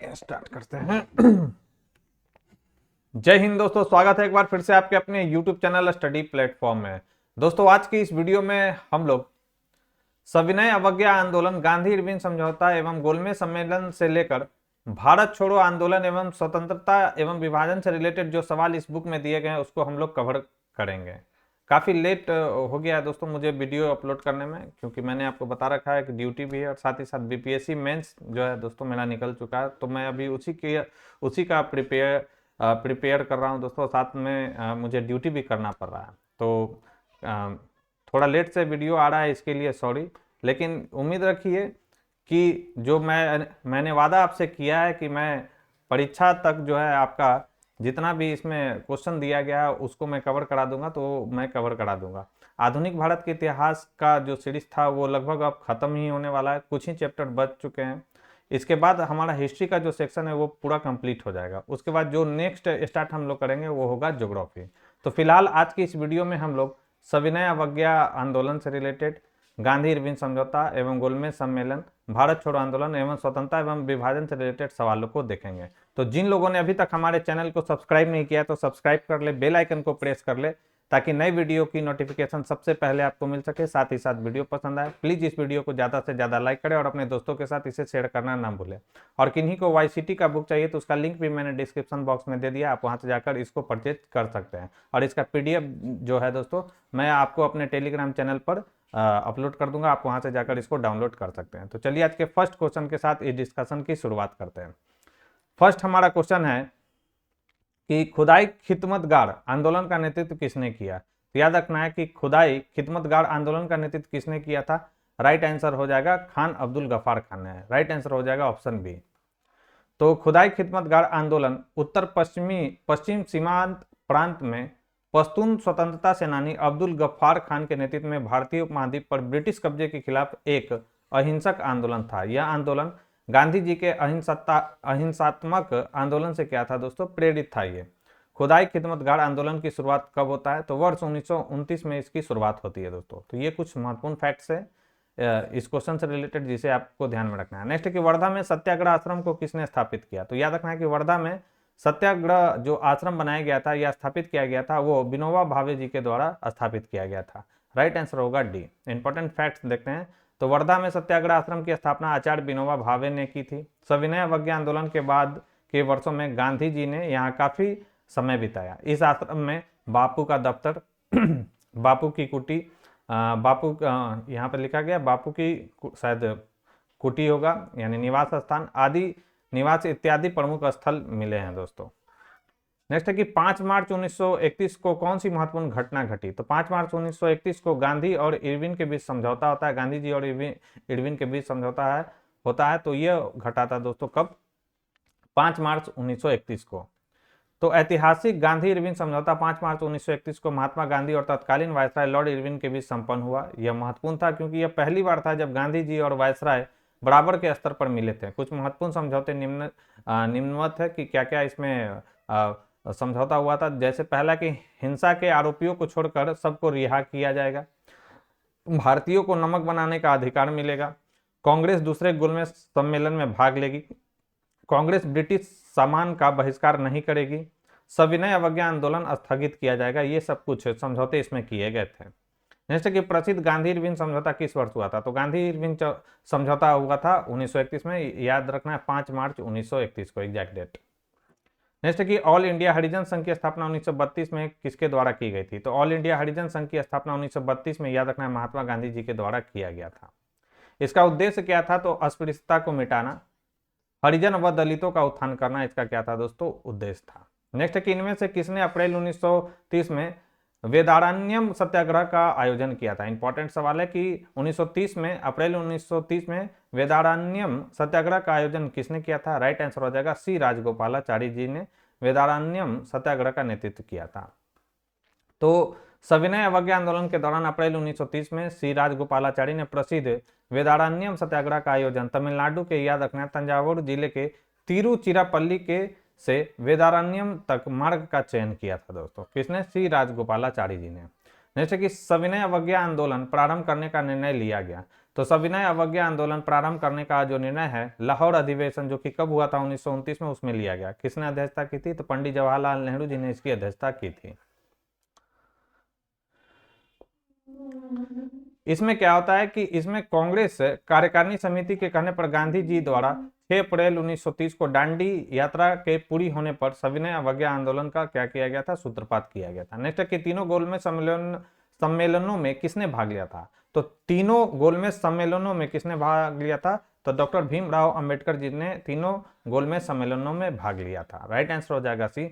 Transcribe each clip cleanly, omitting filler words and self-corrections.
चलिए स्टार्ट करते हैं। जय हिंद दोस्तों, स्वागत है एक बार फिर से आपके अपने YouTube चैनल स्टडी प्लेटफॉर्म में। दोस्तों आज की इस वीडियो में हम लोग सविनय अवज्ञा आंदोलन, गांधी इरविन समझौता एवं गोलमेज सम्मेलन से लेकर भारत छोड़ो आंदोलन एवं स्वतंत्रता एवं विभाजन से रिलेटेड जो सवाल इस बुक में दिए गए हैं उसको हम लोग कवर करेंगे। काफ़ी लेट हो गया है दोस्तों मुझे वीडियो अपलोड करने में, क्योंकि मैंने आपको बता रखा है कि ड्यूटी भी है और साथ ही साथ बीपीएससी मेंस जो है दोस्तों मेरा निकल चुका है, तो मैं अभी उसी का प्रिपेयर कर रहा हूं दोस्तों। साथ में मुझे ड्यूटी भी करना पड़ रहा है, तो थोड़ा लेट से वीडियो आ रहा है, इसके लिए सॉरी। लेकिन उम्मीद रखिए कि जो मैंने वादा आपसे किया है कि मैं परीक्षा तक जो है आपका जितना भी इसमें क्वेश्चन दिया गया है उसको मैं कवर करा दूंगा, तो मैं कवर करा दूंगा। आधुनिक भारत के इतिहास का जो सीरीज था वो लगभग अब खत्म ही होने वाला है, कुछ ही चैप्टर बच चुके हैं। इसके बाद हमारा हिस्ट्री का जो सेक्शन है वो पूरा कंप्लीट हो जाएगा। उसके बाद जो नेक्स्ट स्टार्ट हम लोग करेंगे वो होगा ज्योग्राफी। तो फिलहाल आज की इस वीडियो में हम लोग सविनय अवज्ञा आंदोलन से रिलेटेड, गांधी इरविन समझौता एवं गोलमेज सम्मेलन, भारत छोड़ो आंदोलन एवं स्वतंत्रता एवं विभाजन से रिलेटेड सवालों को देखेंगे। तो जिन लोगों ने अभी तक हमारे चैनल को सब्सक्राइब नहीं किया तो सब्सक्राइब कर ले, बेल आइकन को प्रेस कर ले, ताकि नई वीडियो की नोटिफिकेशन सबसे पहले आपको मिल सके। साथ ही साथ वीडियो पसंद आए प्लीज इस वीडियो को ज़्यादा से ज़्यादा लाइक करें और अपने दोस्तों के साथ इसे शेयर करना ना भूलें। और किन्हीं को वाईसीटी का बुक चाहिए तो उसका लिंक भी मैंने डिस्क्रिप्शन बॉक्स में दे दिया, आप वहाँ से जाकर इसको परचेज कर सकते हैं। और इसका पीडीएफ जो है दोस्तों मैं आपको अपने टेलीग्राम चैनल पर अपलोड कर दूंगा, आप वहाँ से जाकर इसको डाउनलोड कर सकते हैं। तो चलिए आज के फर्स्ट क्वेश्चन के साथ इस डिस्कशन की शुरुआत करते हैं। फर्स्ट हमारा क्वेश्चन है कि खुदाई खिदमतगार आंदोलन का नेतृत्व किसने किया। तो याद रखना है कि खुदाई खिदमतगार आंदोलन का नेतृत्व किसने किया था। राइट आंसर हो जाएगा खान अब्दुल गफ्फार खान ने। राइट आंसर हो जाएगा ऑप्शन बी। तो खुदाई खिदमतगार आंदोलन उत्तर पश्चिम सीमांत प्रांत में पश्तून स्वतंत्रता सेनानी अब्दुल गफ्फार खान के नेतृत्व में भारतीय उपमहाद्वीप पर ब्रिटिश कब्जे के खिलाफ एक अहिंसक आंदोलन था। यह आंदोलन गांधी जी के अहिंसात्मक आंदोलन से क्या था दोस्तों, प्रेरित था। ये खुदाई खिदमतगार आंदोलन की शुरुआत कब होता है, तो वर्ष 1929 में इसकी शुरुआत होती है दोस्तों। तो ये कुछ महत्वपूर्ण फैक्ट्स है इस क्वेश्चन से रिलेटेड जिसे आपको ध्यान में रखना है। नेक्स्ट है कि वर्धा में सत्याग्रह आश्रम को किसने स्थापित किया। तो याद रखना है कि वर्धा में सत्याग्रह जो आश्रम बनाया गया था या स्थापित किया गया था वो विनोबा भावे जी के द्वारा स्थापित किया गया था। राइट आंसर होगा डी। इंपॉर्टेंट फैक्ट्स देखते हैं। तो वर्धा में सत्याग्रह आश्रम की स्थापना आचार्य विनोबा भावे ने की थी। सविनय अवज्ञा आंदोलन के बाद के वर्षों में गांधी जी ने यहाँ काफी समय बिताया। इस आश्रम में बापू का दफ्तर, बापू की कुटी, बापू यहाँ पर लिखा गया बापू की शायद कुटी होगा यानी निवास स्थान आदि, निवास इत्यादि प्रमुख स्थल मिले हैं दोस्तों। नेक्स्ट है कि 5 मार्च 1931 को कौन सी महत्वपूर्ण घटना घटी। तो 5 मार्च 1931 को गांधी और इरविन के बीच समझौता होता है। गांधी जी और इरविन के बीच समझौता होता है। तो यह घटा था दोस्तों कब, 5 मार्च 1931 को। तो ऐतिहासिक गांधी इरविन समझौता 5 मार्च 1931 को महात्मा गांधी और तत्कालीन वायसराय लॉर्ड इरविन के बीच संपन्न हुआ। यह महत्वपूर्ण था क्योंकि यह पहली बार था जब गांधी जी और वायसराय बराबर के स्तर पर मिले थे। कुछ महत्वपूर्ण समझौते निम्नवत है कि क्या क्या इसमें समझौता हुआ था। जैसे पहला कि हिंसा के आरोपियों को छोड़कर सबको रिहा किया जाएगा, भारतीयों को नमक बनाने का अधिकार मिलेगा, कांग्रेस दूसरे गोलमेज सम्मेलन में भाग लेगी, कांग्रेस ब्रिटिश सामान का बहिष्कार नहीं करेगी, सविनय अवज्ञा आंदोलन स्थगित किया जाएगा। ये सब कुछ समझौते इसमें किए गए थे। नेक्स्ट कि प्रसिद्ध गांधी इरविन समझौता किस वर्ष हुआ था। तो गांधी इरविन समझौता हुआ था 1931 में। याद रखना है 5 मार्च 1931 को एग्जैक्ट डेट। नेक्स्ट कि ऑल इंडिया हरिजन संघ की स्थापना 1932 में किसके द्वारा की गई थी। तो ऑल इंडिया हरिजन संघ की स्थापना 1932 में याद रखना है महात्मा गांधी जी के द्वारा किया गया था। इसका उद्देश्य क्या था, तो अस्पृश्यता को मिटाना, हरिजन व दलितों का उत्थान करना, इसका क्या था दोस्तों, उद्देश्य था। नेक्स्ट है कि इनमें से किसने अप्रैल 1930 में वेदारण्यम सत्याग्रह का आयोजन किया था। इंपॉर्टेंट सवाल है कि 1930 में, अप्रैल 1930 में वेदारण्यम सत्याग्रह का आयोजन किसने किया था। राइट आंसर हो जाएगा सी, राजगोपालाचारी जी ने वेदारण्यम सत्याग्रह का नेतृत्व किया था। तो सविनय अवज्ञा आंदोलन के दौरान अप्रैल 1930 में सी राजगोपालाचारी ने प्रसिद्ध वेदारण्यम सत्याग्रह का आयोजन तमिलनाडु के, याद रखना, तंजावुर जिले के तिरुचिरापल्ली के से वेदारण्यम तक मार्ग का चयन किया था दोस्तों। किसने, सी राजगोपालाचारी जी ने। जैसे कि सविनय अवज्ञा आंदोलन प्रारंभ करने का निर्णय लिया गया। तो सविनय अवज्ञा आंदोलन प्रारंभ करने का जो निर्णय है लाहौर अधिवेशन जो कि कब हुआ था 1929 में, उसमें लिया गया। किसने अध्यक्षता की थी? तो पंडित जवाहरलाल नेहरू जी ने इसकी अध्यक्षता की थी। इसमें क्या होता है कि इसमें कांग्रेस कार्यकारिणी समिति के कहने पर गांधी जी द्वारा 6 अप्रैल 1930 को दांडी यात्रा के पूरी होने पर सविनय अवज्ञा आंदोलन का क्या किया गया था? सूत्रपात किया गया था। नेक्स्ट है कि तीनों गोलमेज सम्मेलनों में किसने भाग लिया था? तो तीनों गोलमेज सम्मेलनों में किसने भाग लिया था? तो डॉक्टर भीमराव अंबेडकर जी ने तीनों गोलमेज सम्मेलनों में भाग लिया था। राइट आंसर हो जाएगा सी।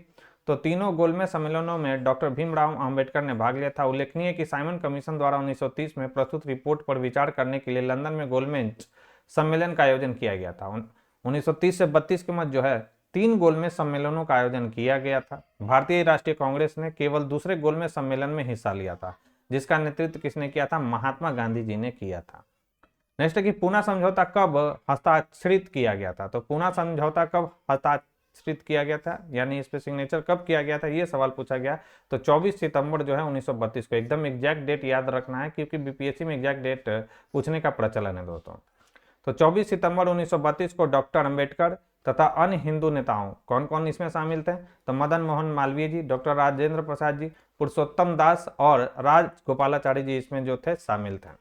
तो तीनों गोलमेज सम्मेलनों में डॉक्टर भीमराव अंबेडकर ने भाग लिया था। उल्लेखनीय कि साइमन कमीशन द्वारा 1930 में प्रस्तुत रिपोर्ट पर विचार करने के लिए लंदन में गोलमेज सम्मेलन का आयोजन किया गया था। 1930 से 32 के मध्य जो है 3 गोलमेज सम्मेलनों का आयोजन किया गया था। भारतीय राष्ट्रीय कांग्रेस ने केवल दूसरे गोलमेज सम्मेलन में हिस्सा लिया था, जिसका नेतृत्व किसने किया था? महात्मा गांधी जी ने किया था। नेक्स्ट है कि पूना समझौता कब हस्ताक्षरित किया गया था? तो पूना समझौता कब हस्ताक्षरित किया गया था, यानी इस पे सिग्नेचर कब किया गया था, ये सवाल पूछा गया। तो 24 सितंबर जो है 1932 को। एकदम एग्जैक्ट डेट याद रखना है क्योंकि बीपीएससी में एग्जैक्ट डेट पूछने का प्रचलन है दोस्तों। तो 24 सितंबर 1932 को डॉक्टर अंबेडकर तथा अन्य हिंदू नेताओं, कौन कौन इसमें शामिल थे? तो मदन मोहन मालवीय जी, डॉक्टर राजेंद्र प्रसाद जी, पुरुषोत्तम दास और राजगोपालाचारी जी इसमें जो थे शामिल थे।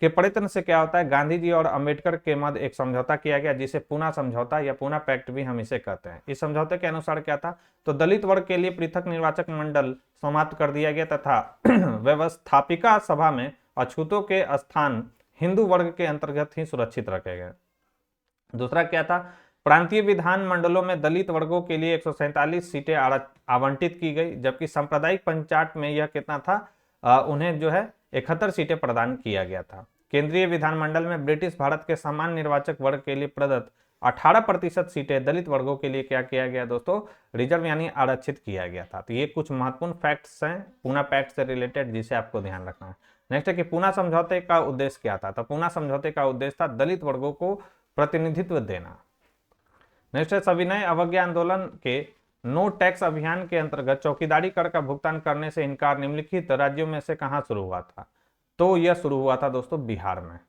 के प्रयत्न से क्या होता है? गांधी जी और अंबेडकर के मध्य एक समझौता किया गया जिसे पूना समझौता या पूना पैक्ट भी हम इसे कहते हैं। इस समझौते के अनुसार क्या था? तो दलित वर्ग के लिए पृथक निर्वाचक मंडल समाप्त कर दिया गया तथा व्यवस्थापिका सभा में अछूतों के स्थान हिंदू वर्ग के अंतर्गत ही सुरक्षित रखे गए। दूसरा क्या था? प्रांतीय विधान मंडलों में दलित वर्गों के लिए 147 सीटें आवंटित की गई, जबकि सांप्रदायिक पंचायत में यह कितना था? उन्हें जो है 71 सीटें प्रदान किया गया था। केंद्रीय विधानमंडल में ब्रिटिश भारत के समान निर्वाचक वर्ग के लिए प्रदत्त 18% सीटें दलित वर्गों के लिए क्या किया गया दोस्तों? रिजर्व यानी आरक्षित किया गया था। तो ये कुछ महत्वपूर्ण फैक्ट्स हैं पूना पैक्ट से रिलेटेड जिसे आपको ध्यान रखना है। नेक्स्ट है कि पूना समझौते का उद्देश्य क्या था? तो पूना समझौते का उद्देश्य था दलित वर्गों को प्रतिनिधित्व देना। नेक्स्ट है सविनय अवज्ञा आंदोलन के नो टैक्स अभियान के अंतर्गत चौकीदारी कर का भुगतान करने से इनकार निम्नलिखित राज्यों में से कहां शुरू हुआ था? तो यह शुरू हुआ था दोस्तों बिहार में।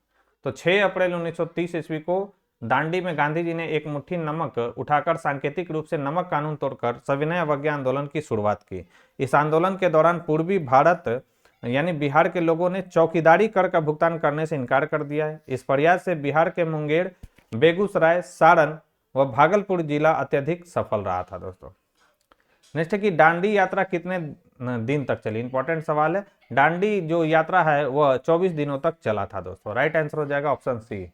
तो 6 अप्रैल 1930 ईस्वी को दांडी में गांधी जी ने एक मुट्ठी नमक उठाकर सांकेतिक रूप से नमक कानून तोड़कर सविनय अवज्ञा आंदोलन की शुरुआत की। इस आंदोलन के दौरान पूर्वी भारत यानी बिहार के लोगों ने चौकीदारी कर का भुगतान करने से इनकार कर दिया है। इस प्रयास से बिहार के मुंगेर, बेगूसराय, सारण व भागलपुर जिला अत्यधिक सफल रहा था दोस्तों। नेक्स्ट है कि दांडी यात्रा कितने दिन तक चली? इंपॉर्टेंट सवाल है। दांडी जो यात्रा है वह 24 दिनों तक चला था दोस्तों। राइट आंसर हो जाएगा ऑप्शन सी।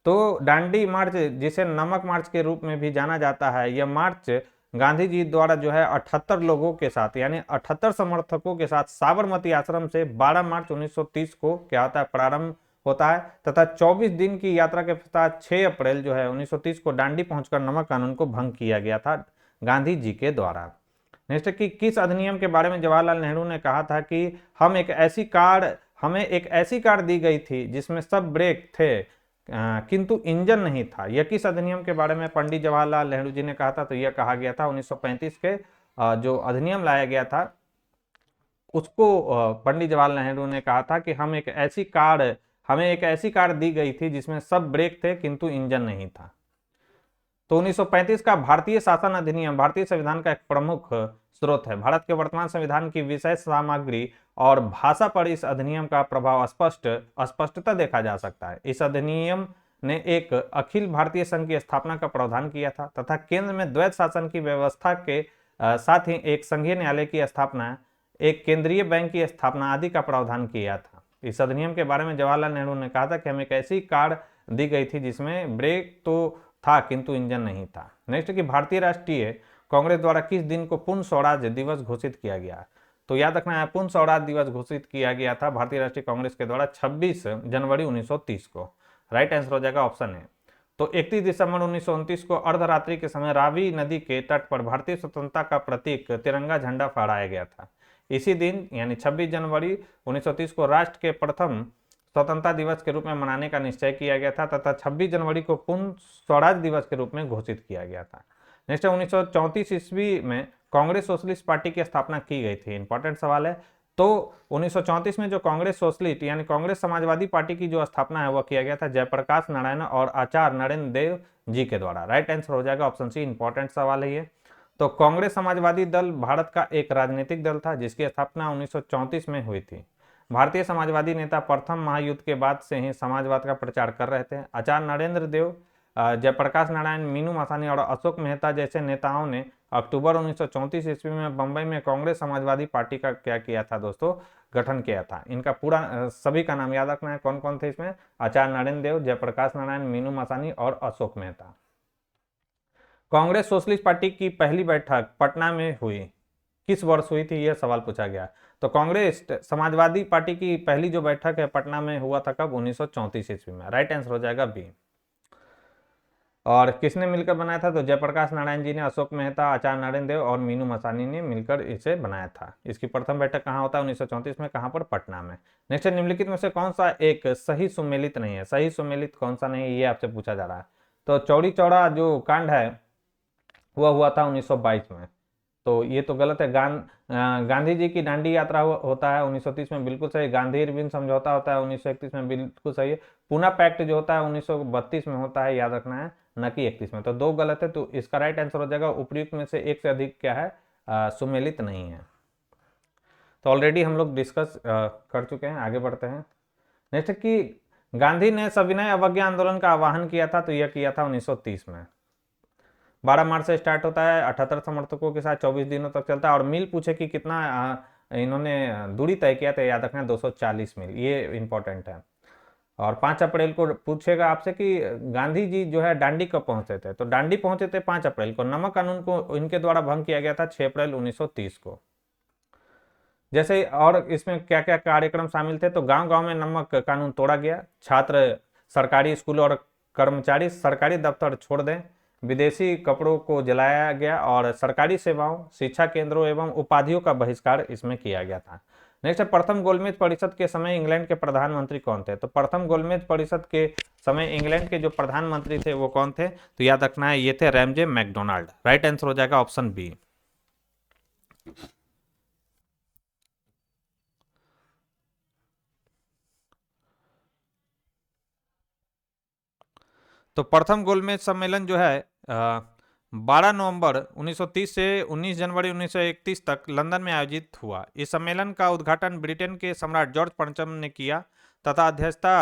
तो दांडी मार्च जिसे नमक मार्च के रूप में भी जाना जाता है, यह मार्च गांधी जी द्वारा जो है 78 लोगों के साथ यानी 78 समर्थकों के साथ साबरमती आश्रम से 12 मार्च 1930 को क्या होता है? प्रारंभ होता है तथा 24 दिन की यात्रा के पश्चात 6 अप्रैल जो है 1930 को दांडी पहुंचकर नमक कानून को भंग किया गया था गांधी जी के द्वारा। नेक्स्ट कि किस अधिनियम के बारे में जवाहरलाल नेहरू ने कहा था कि हमें एक ऐसी कार दी गई थी जिसमें सब ब्रेक थे किंतु इंजन नहीं था? यह किस अधिनियम के बारे में पंडित जवाहरलाल नेहरू जी ने कहा था? तो यह कहा गया था 1935 के जो अधिनियम लाया गया था उसको पंडित जवाहरलाल नेहरू ने कहा था कि हमें एक ऐसी कार दी गई थी जिसमें सब ब्रेक थे किंतु इंजन नहीं था। तो 1935 का भारतीय शासन अधिनियम भारतीय संविधान का एक प्रमुख स्रोत है। भारत के वर्तमान संविधान की विषय सामग्री और भाषा पर इस अधिनियम का प्रभाव स्पष्टता देखा जा सकता है। इस अधिनियम ने एक अखिल भारतीय संघ की स्थापना का प्रावधान किया था तथा केंद्र में द्वैत शासन की व्यवस्था के साथ ही एक संघीय न्यायालय की स्थापना, एक केंद्रीय बैंक की स्थापना आदि का प्रावधान किया था। इस अधिनियम के बारे में जवाहरलाल नेहरू ने कहा था कि हमें एक ऐसी कार दी गई थी जिसमें ब्रेक तो था किंतु इंजन नहीं था। नेक्स्ट कि भारतीय राष्ट्रीय कांग्रेस द्वारा किस दिन को पूर्ण स्वराज दिवस घोषित किया गया? तो याद रखना है पूर्ण स्वराज दिवस घोषित किया गया था भारतीय राष्ट्रीय कांग्रेस के द्वारा 26 जनवरी 1930 को। राइट आंसर हो जाएगा ऑप्शन ए। तो 31 दिसंबर 1929 को अर्धरात्रि के समय रावी नदी के तट पर भारतीय स्वतंत्रता का प्रतीक तिरंगा झंडा फहराया गया था। इसी दिन यानी 26 जनवरी 1930 को राष्ट्र के प्रथम स्वतंत्रता दिवस के रूप में मनाने का निश्चय किया गया था तथा 26 जनवरी को पूर्ण स्वराज दिवस के रूप में घोषित किया गया था। नेक्स्ट 1934 ईस्वी में कांग्रेस सोशलिस्ट पार्टी की स्थापना की गई थी। इंपॉर्टेंट सवाल है। तो 1934 में जो कांग्रेस सोशलिस्ट यानी कांग्रेस समाजवादी पार्टी की जो स्थापना है वह किया गया था जयप्रकाश नारायण और आचार्य नरेंद्र देव जी के द्वारा। राइट आंसर हो जाएगा ऑप्शन सी, इंपॉर्टेंट सवाल है ये। तो कांग्रेस समाजवादी दल भारत का एक राजनीतिक दल था जिसकी स्थापना 1934 में हुई थी। भारतीय समाजवादी नेता प्रथम महायुद्ध के बाद से ही समाजवाद का प्रचार कर रहे थे। आचार्य नरेंद्र देव, जयप्रकाश नारायण, मीनू मसानी और अशोक मेहता जैसे नेताओं ने अक्टूबर 1934 ईस्वी में बंबई में कांग्रेस समाजवादी पार्टी का क्या किया था दोस्तों, गठन किया था। इनका पूरा सभी का नाम याद रखना है, कौन कौन थे इसमें, आचार्य नरेंद्र देव, जयप्रकाश नारायण, मीनू मसानी और अशोक मेहता। कांग्रेस सोशलिस्ट पार्टी की पहली बैठक पटना में हुई, किस वर्ष हुई थी, यह सवाल पूछा गया। तो कांग्रेस समाजवादी पार्टी की पहली जो बैठक है पटना में हुआ था कब, 1934 ईस्वी में। राइट आंसर हो जाएगा बी। और किसने मिलकर बनाया था, तो जयप्रकाश नारायण जी ने, अशोक मेहता, आचार्य नरेंद्र देव और मीनू मसानी ने मिलकर इसे बनाया था। इसकी प्रथम बैठक कहाँ होता है, 1934 में, कहाँ पर, पटना में। नेक्स्ट, निम्नलिखित में से कौन सा एक सही सुमेलित नहीं है, सही सुमेलित कौन सा नहीं है, ये आपसे पूछा जा रहा है। तो चौरी चौड़ा जो कांड है वह हुआ था 1922 में, तो ये तो गलत है। गांधी जी की दांडी यात्रा होता है 1930 में, बिल्कुल सही। गांधी इरविन समझौता होता है 1931 में, बिल्कुल सही है। पूना पैक्ट जो होता है 1932 में होता है, याद रखना है, न कि 31 में। तो दो गलत है, तो इसका राइट आंसर हो जाएगा उपयुक्त में से एक से अधिक क्या है, सुमेलित नहीं है। तो ऑलरेडी हम लोग डिस्कस कर चुके हैं, आगे बढ़ते हैं। नेक्स्ट कि गांधी ने सविनय अवज्ञा आंदोलन का आह्वान किया था, तो यह किया था 1930 में। 12 मार्च से स्टार्ट होता है, 78 समर्थकों के साथ 24 दिनों तक चलता है। और मील पूछे कि कितना इन्होंने दूरी तय किया, तो याद रखना 240 मील, ये इंपॉर्टेंट है। और 5 अप्रैल को पूछेगा आपसे कि गांधी जी जो है डांडी कब पहुंचे थे, तो डांडी पहुंचे थे 5 अप्रैल को। नमक कानून को इनके द्वारा भंग किया गया था 6 अप्रैल 1930 को। जैसे और इसमें क्या क्या कार्यक्रम शामिल थे, तो गांव गांव में नमक कानून तोड़ा गया, छात्र सरकारी स्कूल और कर्मचारी सरकारी दफ्तर छोड़ दें, विदेशी कपड़ों को जलाया गया और सरकारी सेवाओं, शिक्षा केंद्रों एवं उपाधियों का बहिष्कार इसमें किया गया था। नेक्स्ट है, प्रथम गोलमेज परिषद के समय इंग्लैंड के प्रधानमंत्री कौन थे, तो प्रथम गोलमेज परिषद के समय इंग्लैंड के जो प्रधानमंत्री थे वो कौन थे, तो याद रखना है ये थे रैमजे मैकडोनाल्ड। राइट आंसर हो जाएगा ऑप्शन बी। तो प्रथम गोलमेज सम्मेलन जो है 12 नवंबर 1930 से 19 जनवरी 1931 तक लंदन में आयोजित हुआ। इस सम्मेलन का उद्घाटन ब्रिटेन के सम्राट जॉर्ज पंचम ने किया तथा अध्यक्षता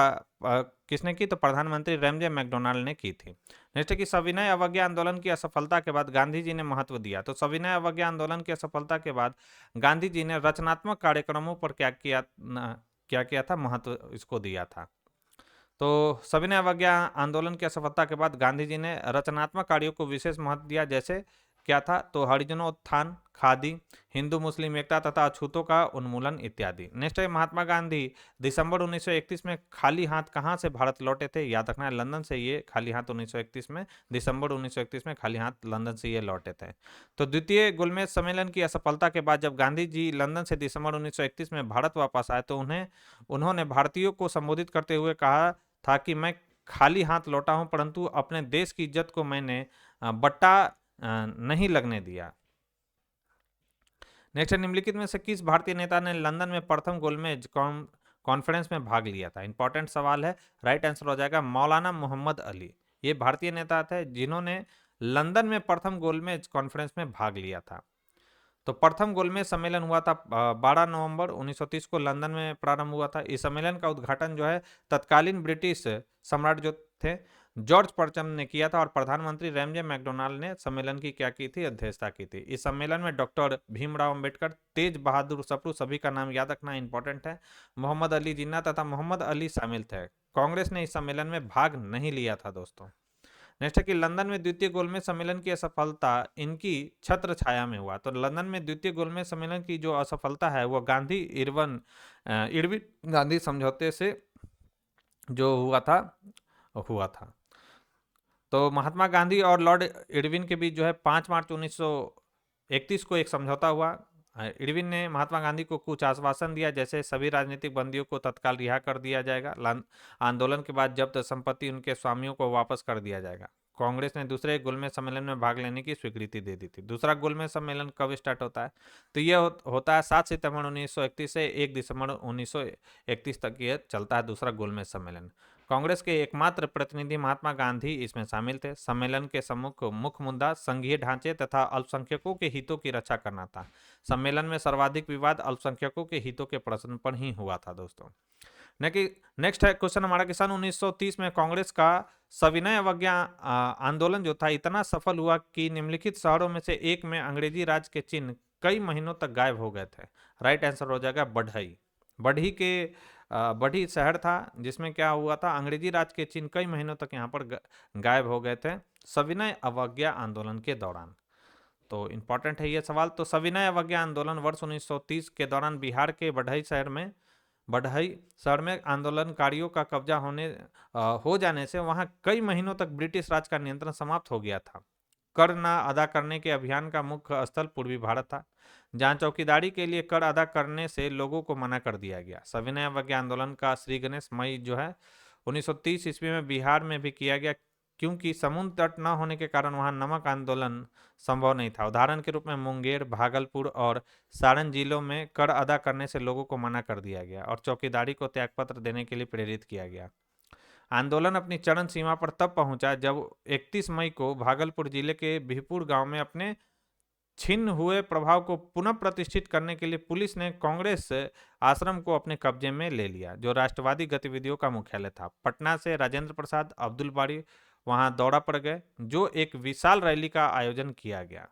किसने की, तो प्रधानमंत्री रैमजे मैकडोनाल्ड ने की थी। नेक्स्ट कि सविनय अवज्ञा आंदोलन की असफलता के बाद गांधी जी ने महत्व दिया, तो सविनय अवज्ञा आंदोलन की असफलता के बाद गांधी जी ने रचनात्मक कार्यक्रमों पर क्या किया था, महत्व इसको दिया था। तो सविनय अवज्ञा आंदोलन की असफलता के बाद गांधी जी ने रचनात्मक कार्यों को विशेष महत्व दिया, जैसे क्या था, तो हरिजनोत्थान, खादी, हिंदू मुस्लिम एकता तथा अछूतों का उन्मूलन इत्यादि। नेक्स्ट है, महात्मा गांधी दिसंबर 1931 में खाली हाथ कहां से भारत लौटे थे, याद रखना है लंदन से ये खाली हाथ 1931 में, दिसंबर 1931 में खाली हाथ लंदन से ये लौटे थे। तो द्वितीय गोलमेज सम्मेलन की असफलता के बाद जब गांधी जी लंदन से दिसंबर 1931 में भारत वापस आए तो उन्होंने भारतीयों को संबोधित करते हुए कहा था कि मैं खाली हाथ लौटा हूं, परंतु अपने देश की इज्जत को मैंने बट्टा नहीं लगने दिया। नेक्स्ट, निम्नलिखित में से किस भारतीय नेता ने लंदन में प्रथम गोलमेज कॉन्फ्रेंस में भाग लिया था, इंपॉर्टेंट सवाल है। राइट आंसर हो जाएगा मौलाना मोहम्मद अली। ये भारतीय नेता थे जिन्होंने लंदन में प्रथम गोलमेज कॉन्फ्रेंस में भाग लिया था। तो प्रथम गोलमेज सम्मेलन हुआ था 12 नवंबर 1930 को लंदन में प्रारंभ हुआ था। इस सम्मेलन का उद्घाटन जो है तत्कालीन ब्रिटिश सम्राट जो थे जॉर्ज परचम ने किया था और प्रधानमंत्री रैमजे मैकडोनाल्ड ने सम्मेलन की क्या की थी, अध्यक्षता की थी। इस सम्मेलन में डॉक्टर भीमराव अंबेडकर, तेज बहादुर सप्रू, सभी का नाम याद रखना इंपॉर्टेंट है, मोहम्मद अली जिन्ना तथा मोहम्मद अली शामिल थे। कांग्रेस ने इस सम्मेलन में भाग नहीं लिया था दोस्तों। नेक्स्ट है कि लंदन में द्वितीय गोलमेज सम्मेलन की असफलता इनकी छत्र छाया में हुआ। तो लंदन में द्वितीय गोलमेज सम्मेलन की जो असफलता है वो गांधी इरविन गांधी समझौते से जो हुआ था। तो महात्मा गांधी और लॉर्ड इरविन के बीच जो है 5 मार्च 1931 को एक समझौता हुआ। इरविन ने महात्मा गांधी को कुछ आश्वासन दिया, जैसे सभी राजनीतिक बंदियों को तत्काल रिहा कर दिया जाएगा, आंदोलन के बाद जब्त संपत्ति उनके स्वामियों को वापस कर दिया जाएगा। कांग्रेस ने दूसरे गोलमेज सम्मेलन में भाग लेने की स्वीकृति दे दी थी। दूसरा गोलमेज सम्मेलन कब स्टार्ट होता है? तो यह होता है 7 सितंबर 1931 से 1 दिसंबर 1931 तक यह चलता है दूसरा गोलमेज सम्मेलन। कांग्रेस के एकमात्र प्रतिनिधि महात्मा गांधी इसमें शामिल थे। सम्मेलन के मुख्य मुद्दा संघीय ढांचे तथा अल्पसंख्यकों के हितों की रक्षा करना था। सम्मेलन में सर्वाधिक विवाद अल्पसंख्यकों के हितों के प्रश्न पर ही हुआ था दोस्तों। नेक्स्ट है क्वेश्चन हमारा कि सन 1930 में कांग्रेस का सविनय अवज्ञा आंदोलन जो था इतना सफल हुआ कि निम्नलिखित शहरों में से एक में अंग्रेजी राज के चिन्ह कई महीनों तक गायब हो गए थे। राइट आंसर हो जाएगा बढ़ई। बढ़ी शहर था जिसमें क्या हुआ था, अंग्रेजी राज के चिन्ह कई महीनों तक यहाँ पर गायब हो गए थे सविनय अवज्ञा आंदोलन के दौरान। तो इंपॉर्टेंट है ये सवाल। तो सविनय अवज्ञा आंदोलन वर्ष 1930 के दौरान बिहार के बढ़ई शहर में आंदोलनकारियों का कब्जा हो जाने से वहां कई महीनों तक ब्रिटिश राज का नियंत्रण समाप्त हो गया था। कर न अदा करने के अभियान का मुख्य स्थल पूर्वी भारत था, जहां चौकीदारी के लिए कर अदा करने से लोगों को मना कर दिया गया। सविनय अवज्ञा आंदोलन का श्री गणेश मई जो है 1930 ईस्वी में बिहार में भी किया गया, क्योंकि समुद्र तट न होने के कारण वहां नमक आंदोलन संभव नहीं था। उदाहरण के रूप में मुंगेर, भागलपुर और सारण जिलों में कर अदा करने से लोगों को मना कर दिया गया और चौकीदारी को त्यागपत्र देने के लिए प्रेरित किया गया। आंदोलन अपनी चरम सीमा पर तब पहुंचा जब 31 मई को भागलपुर जिले के बिहपुर गांव में अपने छिन्न हुए प्रभाव को पुनः प्रतिष्ठित करने के लिए पुलिस ने कांग्रेस आश्रम को अपने कब्जे में ले लिया, जो राष्ट्रवादी गतिविधियों का मुख्यालय था। पटना से राजेंद्र प्रसाद, अब्दुल बारी वहां दौरा पर गए, जो एक विशाल रैली का आयोजन किया गया।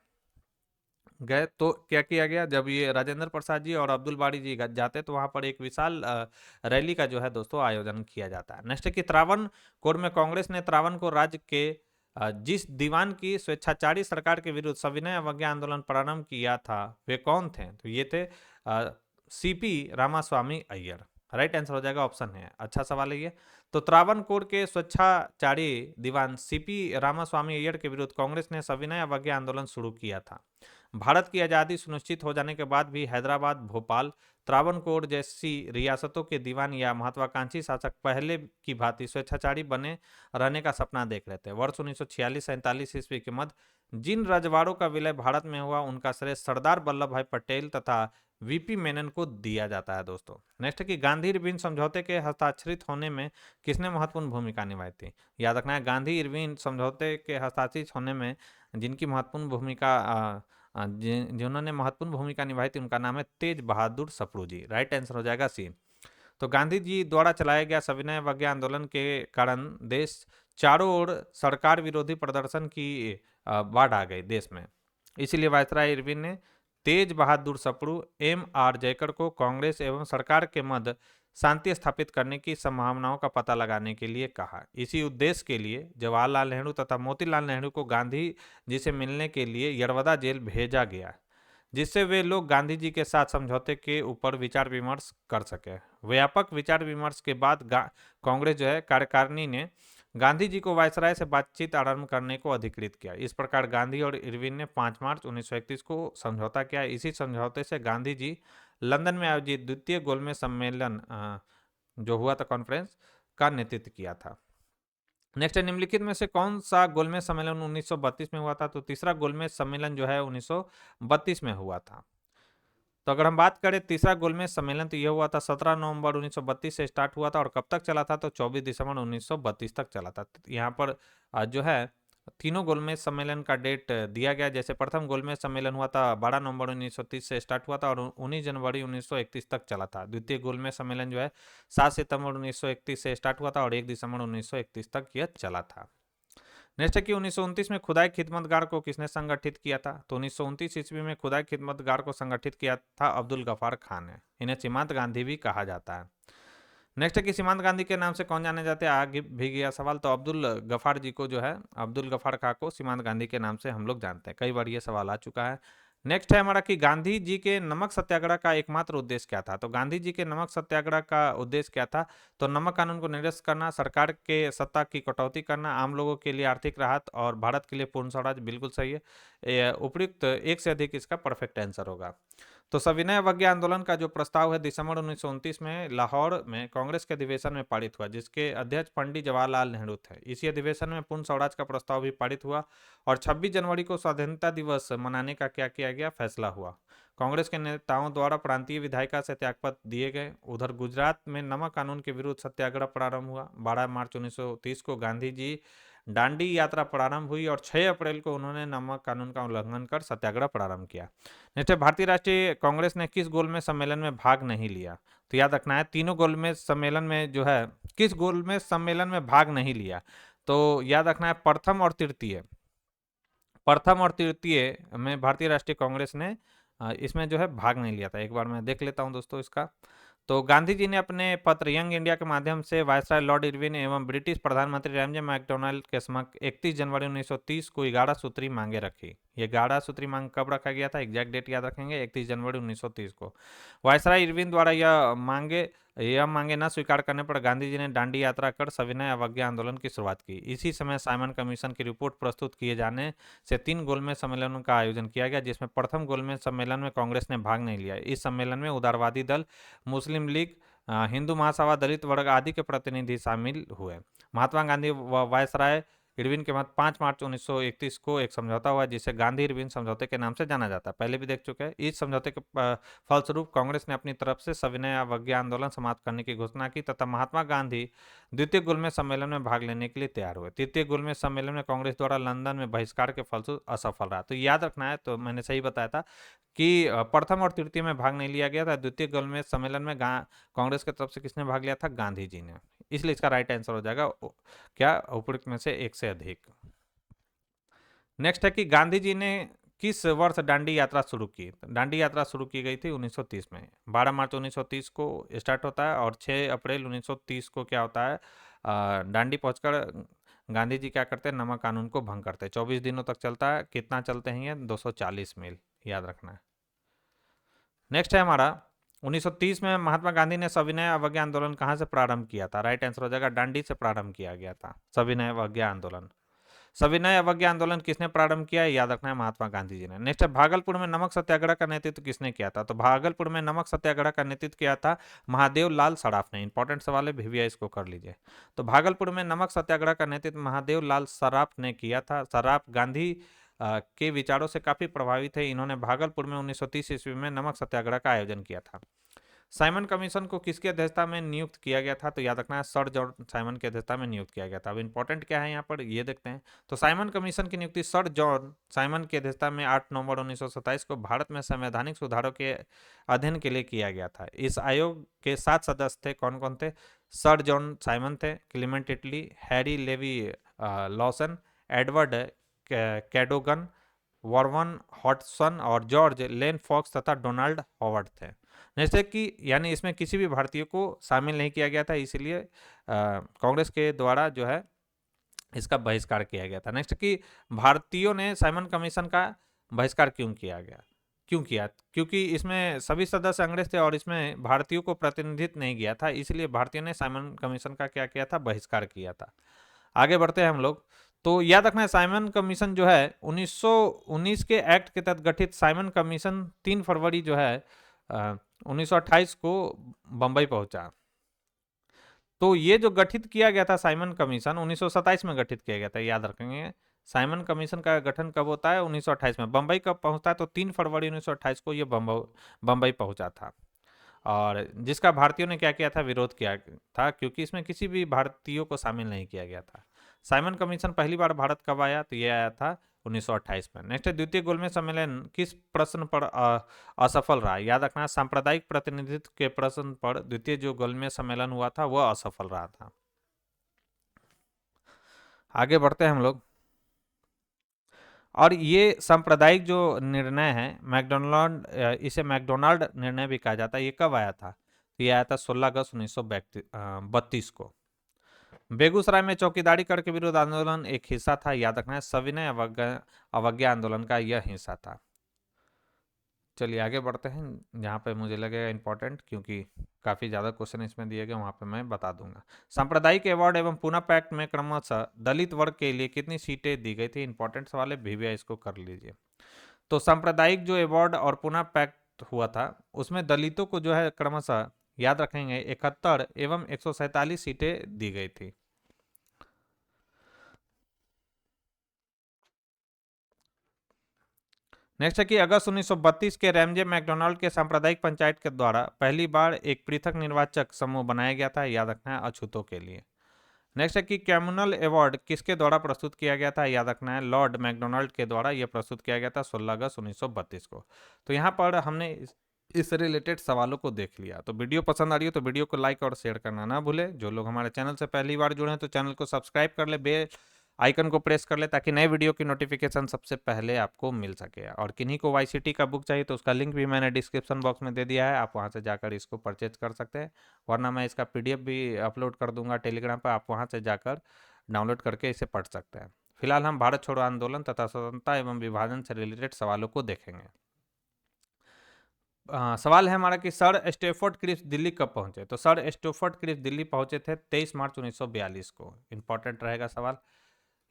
तो क्या किया गया, जब ये राजेंद्र प्रसाद जी और अब्दुल बारी जी जाते तो वहां पर एक विशाल रैली का जो है दोस्तों आयोजन किया जाता है। नेक्स्ट है कि त्रावणकोर में कांग्रेस ने त्रावणकोर राज्य के जिस दीवान की स्वेच्छाचारी सरकार के विरुद्ध सविनय अवज्ञा आंदोलन प्रारंभ किया था वे कौन थे? तो ये थे सीपी रामास्वामी अय्यर। राइट आंसर हो जाएगा ऑप्शन है। अच्छा सवाल है ये। तो त्रावणकोर के स्वेच्छाचारी दीवान सीपी रामास्वामी अय्यर के विरुद्ध कांग्रेस ने सविनय अवज्ञा आंदोलन शुरू किया था। भारत की आज़ादी सुनिश्चित हो जाने के बाद भी हैदराबाद, भोपाल, त्रावणकोर जैसी रियासतों के दीवान या महत्वाकांक्षी शासक पहले की भांति स्वेच्छाचारी बने रहने का सपना देख रहे थे। वर्ष 1946-47 ईस्वी के मध्य जिन रजवाड़ों का विलय भारत में हुआ उनका श्रेय सरदार वल्लभ भाई पटेल तथा वीपी मेनन को दिया जाता है दोस्तों। नेक्स्ट है कि गांधी इरविन समझौते के हस्ताक्षरित होने में किसने महत्वपूर्ण भूमिका निभाई थी? याद रखना है, गांधी इरविन समझौते के हस्ताक्षरित होने में जिनकी महत्वपूर्ण भूमिका जिन्होंने महत्वपूर्ण भूमिका निभाई थी उनका नाम है तेज बहादुर सप्रू जी। राइट आंसर हो जाएगा सी। तो गांधी जी द्वारा चलाया गया सविनय अवज्ञा आंदोलन के कारण देश चारों ओर सरकार विरोधी प्रदर्शन की बाढ़ आ गई देश में। इसीलिए वायसराय इरविन ने तेज बहादुर सप्रू, M.R. जयकर को कांग्रेस एवं सरकार के मध्य शांति स्थापित करने की संभावनाओं का पता लगाने के लिए कहा। इसी उद्देश्य के लिए जवाहरलाल नेहरू तथा मोतीलाल नेहरू को गांधी जी से मिलने के लिए यरवदा जेल भेजा गया, जिससे वे लोग गांधी जी के साथ समझौते के ऊपर विचार विमर्श कर सके। व्यापक विचार विमर्श के बाद कांग्रेस जो है कार्यकारिणी ने गांधी जी को वायसराय से बातचीत आरंभ करने को अधिकृत किया। इस प्रकार गांधी और इरविन ने 5 मार्च 1931 को समझौता किया। इसी समझौते से गांधी जी लंदन में आयोजित द्वितीय गोलमेज सम्मेलन जो हुआ था कॉन्फ्रेंस का नेतृत्व किया था। नेक्स्ट है, निम्नलिखित में से कौन सा गोलमेज सम्मेलन 1932 में हुआ था? तो तीसरा गोलमेज सम्मेलन जो है 1932 में हुआ था। तो अगर हम बात करें तीसरा गोलमेज सम्मेलन तो यह हुआ था 17 नवंबर 1932 से स्टार्ट हुआ था और कब तक चला था? तो 24 दिसंबर 1932 तक चला था। यहाँ पर जो है तीनों गोलमेज सम्मेलन का डेट दिया गया। जैसे प्रथम गोलमेज सम्मेलन हुआ था 12 नवंबर 1930 से स्टार्ट हुआ था और 19 जनवरी 1931 तक चला था। द्वितीय गोलमेज सम्मेलन जो है 7 सितंबर 1931 से स्टार्ट हुआ था और 1 दिसंबर 1931 तक यह चला था। नेक्स्ट है कि 1929 में खुदाई खिदमतगार को किसने संगठित किया था? तो 1929 ईस्वी में खुदाई खिदमतगार को संगठित किया था अब्दुल गफार खान ने। इन्हें सीमांत गांधी भी कहा जाता है। नेक्स्ट है कि सीमांत गांधी के नाम से कौन जाने जाते हैं? आगे भी गया सवाल। तो अब्दुल गफार जी को जो है अब्दुल गफार खां को सीमांत गांधी के नाम से हम लोग जानते हैं। कई बार ये सवाल आ चुका है। नेक्स्ट है हमारा कि गांधी जी के नमक सत्याग्रह का एकमात्र उद्देश्य क्या था? तो गांधी जी के नमक सत्याग्रह का उद्देश्य क्या था? तो नमक कानून को निरस्त करना, सरकार के सत्ता की कटौती करना, आम लोगों के लिए आर्थिक राहत और भारत के लिए पूर्ण स्वराज। बिल्कुल सही है। उपयुक्त एक से अधिक इसका परफेक्ट आंसर होगा। तो सविनय अवज्ञा आंदोलन का जो प्रस्ताव है दिसंबर 1929 में लाहौर में कांग्रेस के अधिवेशन में पारित हुआ, जिसके अध्यक्ष पंडित जवाहरलाल नेहरू थे। इसी अधिवेशन में पूर्ण स्वराज का प्रस्ताव भी पारित हुआ और 26 जनवरी को स्वाधीनता दिवस मनाने का क्या किया गया, फैसला हुआ। कांग्रेस के नेताओं द्वारा प्रांतीय विधायिका से त्यागपत्र दिए गए। उधर गुजरात में नमक कानून के विरुद्ध सत्याग्रह प्रारंभ हुआ। 12 मार्च 1930 को गांधी जी दांडी यात्रा प्रारंभ हुई और 6 अप्रैल को उन्होंने नमक कानून का उल्लंघन कर सत्याग्रह प्रारंभ किया। नेक्स्ट है, भारतीय राष्ट्रीय कांग्रेस ने किस गोलमेज सम्मेलन में भाग नहीं लिया? तो याद रखना है, तीनों गोलमेज सम्मेलन में जो है, किस गोलमेज सम्मेलन में भाग नहीं लिया? तो याद रखना है, प्रथम और तृतीय। प्रथम और तृतीय में भारतीय राष्ट्रीय कांग्रेस ने इसमें जो है भाग नहीं लिया था। एक बार मैं देख लेता हूं दोस्तों इसका। तो गांधी जी ने अपने पत्र यंग इंडिया के माध्यम से वायसराय लॉर्ड इरविन एवं ब्रिटिश प्रधानमंत्री रैमजे मैकडोनाल्ड के समक्ष 31 जनवरी 1930 को 11 सूत्री मांगे रखी। ये 11 सूत्री मांग कब रखा गया था, एग्जैक्ट डेट याद रखेंगे, 31 जनवरी 1930 को। वायसराय इरविन द्वारा यह मांगे न स्वीकार करने पर गांधी जी ने दांडी यात्रा कर सविनय अवज्ञा आंदोलन की शुरुआत की। इसी समय साइमन कमीशन की रिपोर्ट प्रस्तुत किए जाने से 3 गोलमेज सम्मेलनों का आयोजन किया गया, जिसमें प्रथम गोलमेज सम्मेलन में कांग्रेस ने भाग नहीं लिया। इस सम्मेलन में उदारवादी दल, मुस्लिम लीग, हिंदू महासभा, दलित वर्ग आदि के प्रतिनिधि शामिल हुए। महात्मा गांधी व वायसराय इरविन के मध्य 5 मार्च 1931 को एक समझौता हुआ, जिसे गांधी इरविन समझौते के नाम से जाना जाता है, पहले भी देख चुके हैं। इस समझौते के फलस्वरूप कांग्रेस ने अपनी तरफ से सविनय अवज्ञा आंदोलन समाप्त करने की घोषणा की तथा महात्मा गांधी द्वितीय गोलमेज सम्मेलन में भाग लेने के लिए तैयार हुए। तृतीय गोलमेज सम्मेलन में कांग्रेस द्वारा लंदन में बहिष्कार के फलस्वरूप असफल रहा। तो याद रखना है, तो मैंने सही बताया था कि प्रथम और तृतीय में भाग नहीं लिया गया था। द्वितीय गोलमेज सम्मेलन में कांग्रेस की तरफ से किसने भाग लिया था? गांधी जी ने। इसलिए इसका राइट आंसर हो जाएगा क्या, उपरोक्त में से एक से अधिक। नेक्स्ट है कि गांधी जी ने किस वर्ष दांडी यात्रा शुरू की? दांडी यात्रा शुरू की गई थी 1930 में। 12 मार्च 1930 को स्टार्ट होता है और 6 अप्रैल 1930 को क्या होता है, दांडी पहुंचकर गांधी जी क्या करते हैं, नमक कानून को भंग करते हैं। 24 दिनों तक चलता है। कितना चलते हैं ये? 240 मील, याद रखना है। नेक्स्ट है हमारा 1930 में महात्मा गांधी ने सविनय अवज्ञा आंदोलन कहां से प्रारंभ किया था? राइट आंसर हो जाएगा, दांडी से प्रारंभ किया गया था सविनय अवज्ञा आंदोलन। सविनय अवज्ञा आंदोलन किसने प्रारंभ किया है? याद रखना है, महात्मा गांधी जी ने। नेक्स्ट है, भागलपुर में नमक सत्याग्रह का नेतृत्व किसने किया था? तो भागलपुर में नमक सत्याग्रह का नेतृत्व किया था महादेव लाल सराफ ने। इंपॉर्टेंट सवाल है, भैया इसको कर लीजिए। तो भागलपुर में नमक सत्याग्रह का नेतृत्व महादेव लाल सराफ ने किया था। सराफ गांधी के विचारों से काफी प्रभावित थे। इन्होंने भागलपुर में 1930 ईस्वी में नमक सत्याग्रह का आयोजन किया था। साइमन कमीशन को किसकी अध्यक्षता में नियुक्त किया गया था? तो याद रखना है, सर जॉन साइमन की अध्यक्षता में नियुक्त किया गया था। अब इंपॉर्टेंट क्या है यहाँ पर, ये देखते हैं। तो साइमन कमीशन की नियुक्ति सर जॉन साइमन की अध्यक्षता में 8 नवंबर 1927 को भारत में संवैधानिक सुधारों के अध्ययन के लिए किया गया था। इस आयोग के 7 सदस्य थे। कौन कौन थे? सर जॉन साइमन थे, Clement Attlee, Harry Levy Lawson, Edward Cadogan, Vernon Hartshorn और जॉर्ज लेन फॉक्स तथा डोनाल्ड हॉवर्ड थे। जैसे कि यानी इसमें किसी भी भारतीय को शामिल नहीं किया गया था, इसलिए कांग्रेस के द्वारा जो है इसका बहिष्कार किया गया था। नेक्स्ट कि भारतीयों ने साइमन कमीशन का बहिष्कार क्यों किया? क्योंकि इसमें सभी सदस्य अंग्रेज थे और इसमें भारतीयों को प्रतिनिधित्व नहीं किया था, इसलिए भारतीयों ने साइमन कमीशन का क्या किया था? बहिष्कार किया था। आगे बढ़ते हैं हम लोग। तो याद रखना है, साइमन कमीशन जो है 1919 के एक्ट के तहत गठित साइमन कमीशन 3 फरवरी जो है 1928 को बंबई पहुंचा। तो ये जो गठित किया गया था साइमन कमीशन 1927 में गठित किया गया था, याद रखेंगे। साइमन कमीशन का गठन कब होता है? 1928 में। बंबई कब पहुंचता है? तो 3 फरवरी 1928 को ये बंबई पहुंचा था। और जिसका भारतीयों ने क्या किया था? विरोध किया था, क्योंकि इसमें किसी भी भारतीयों को शामिल नहीं किया गया था। साइमन कमीशन पहली बार भारत कब आया? तो यह आया था 1928 में। नेक्स्ट है, द्वितीय गोलमेज सम्मेलन किस प्रश्न पर असफल रहा? याद रखना, सांप्रदायिक प्रतिनिधित्व के प्रश्न पर द्वितीय जो गोलमेज सम्मेलन हुआ था वह असफल रहा था। आगे बढ़ते हैं हम लोग। और ये सांप्रदायिक जो निर्णय है इसे मैकडोनाल्ड निर्णय भी कहा जाता है। ये कब आया था? ये आया था 16 अगस्त 1932 को। बेगूसराय में चौकीदारी कर के विरोध आंदोलन एक हिस्सा था। याद रखना है, सविनय अवज्ञा आंदोलन का यह हिस्सा था। चलिए आगे बढ़ते हैं, जहाँ पे मुझे लगेगा इंपॉर्टेंट, क्योंकि काफ़ी ज़्यादा क्वेश्चन इसमें दिए गए, वहाँ पे मैं बता दूंगा। सांप्रदायिक अवार्ड एवं पुनः पैक्ट में क्रमशः दलित वर्ग के लिए कितनी सीटें दी गई थी? इंपॉर्टेंट सवाल है, भैया इसको कर लीजिए। तो सांप्रदायिक जो अवार्ड और पुनः पैक्ट हुआ था उसमें दलितों को जो है क्रमशः याद रखेंगे 71 एवं 147 सीटें दी गई थी। नेक्स्ट है कि अगस्त 1932 के रैमजे मैकडोनाल्ड के सांप्रदायिक पंचायत के द्वारा पहली बार एक पृथक निर्वाचक समूह बनाया गया था, याद रखना है अछूतों के लिए। नेक्स्ट है कि कम्युनल अवार्ड किसके द्वारा प्रस्तुत किया गया था, याद रखना है लॉर्ड मैकडोनाल्ड के द्वारा यह प्रस्तुत किया गया था 16 अगस्त 1932 को। तो यहाँ पर हमने इस रिलेटेड सवालों को देख लिया। तो वीडियो पसंद आ रही हो तो वीडियो को लाइक और शेयर करना ना भूले। जो लोग हमारे चैनल से पहली बार जुड़े हैं तो चैनल को सब्सक्राइब कर ले, बेल आइकन को प्रेस कर ले ताकि नए वीडियो की नोटिफिकेशन सबसे पहले आपको मिल सके। और किन्हीं को वाईसीटी का बुक चाहिए तो उसका लिंक भी मैंने डिस्क्रिप्शन बॉक्स में दे दिया है, आप वहां से जाकर इसको परचेज कर सकते हैं। वरना मैं इसका पीडीएफ भी अपलोड कर दूंगा टेलीग्राम पर, आप वहां से जाकर डाउनलोड करके इसे पढ़ सकते हैं। फिलहाल हम भारत छोड़ो आंदोलन तथा स्वतंत्रता एवं विभाजन से रिलेटेड सवालों को देखेंगे। सवाल है हमारा कि सर स्टैफोर्ड क्रिप्स दिल्ली कब पहुंचे। तो सर स्टैफोर्ड क्रिप्स दिल्ली पहुंचे थे 23 मार्च 1942 को। इंपॉर्टेंट रहेगा सवाल।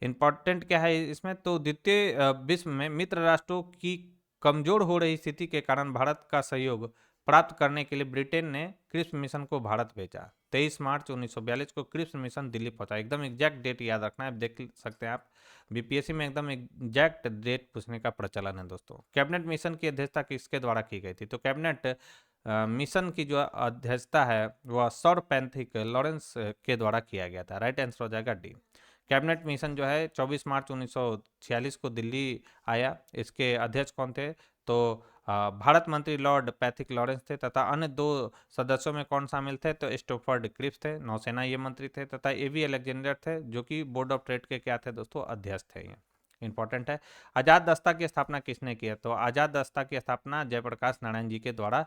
इंपॉर्टेंट क्या है इसमें, तो द्वितीय विश्व में मित्र राष्ट्रों की कमजोर हो रही स्थिति के कारण भारत का सहयोग प्राप्त करने के लिए ब्रिटेन ने क्रिप्स मिशन को भारत भेजा। 23 मार्च 1942 को क्रिप्स मिशन दिल्ली पहुंचा। एकदम एग्जैक्ट डेट याद रखना है, देख सकते हैं आप बीपीएससी में एकदम एग्जैक्ट डेट पूछने का प्रचलन है दोस्तों। कैबिनेट मिशन की अध्यक्षता किसके द्वारा की गई थी। तो कैबिनेट मिशन की जो अध्यक्षता है वह सर पैथिक लॉरेंस के द्वारा किया गया था। राइट आंसर हो जाएगा डी। कैबिनेट मिशन जो है 24 मार्च 1946 को दिल्ली आया। इसके अध्यक्ष कौन थे, तो भारत मंत्री लॉर्ड पैथिक लॉरेंस थे तथा अन्य 2 सदस्यों में कौन शामिल थे, तो स्टैफोर्ड क्रिप्स थे, नौसेना ये मंत्री थे, तथा एवी अलेक्जेंडर थे जो कि बोर्ड ऑफ ट्रेड के क्या थे दोस्तों, अध्यक्ष थे। ये इंपॉर्टेंट है। आजाद दस्ता की स्थापना किसने की है। तो आजाद दस्ता की स्थापना जयप्रकाश नारायण जी के द्वारा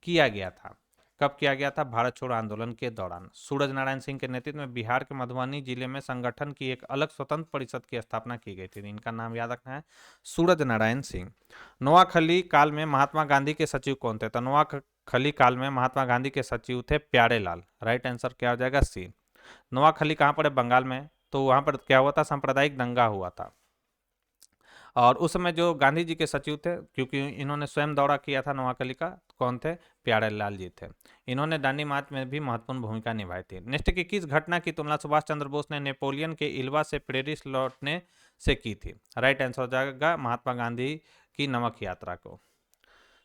किया गया था। कब किया गया था, भारत छोड़ो आंदोलन के दौरान। सूरज नारायण सिंह के नेतृत्व में बिहार के मधुबनी जिले में संगठन की एक अलग स्वतंत्र परिषद की स्थापना की गई थी। इनका नाम याद रखना है, सूरज नारायण सिंह। नोआखली काल में महात्मा गांधी के सचिव कौन थे। तो नोआखली काल में महात्मा गांधी के सचिव थे प्यारेलाल। राइट आंसर क्या हो जाएगा, सी। नोआखली कहाँ पर है, बंगाल में। तो वहां पर क्या हुआ था, सांप्रदायिक दंगा हुआ था। और उस समय जो गांधी जी के सचिव थे, क्योंकि इन्होंने स्वयं दौरा किया था नोआखली का, कौन थे, प्यारेलाल जी थे। इन्होंने दांडी मार्च में भी महत्वपूर्ण भूमिका निभाई थी। नेक्स्ट की किस घटना की तुलना सुभाष चंद्र बोस ने नेपोलियन के इल्वा से पेरिस लौटने से की थी। राइट आंसर हो जाएगा महात्मा गांधी की नमक यात्रा को,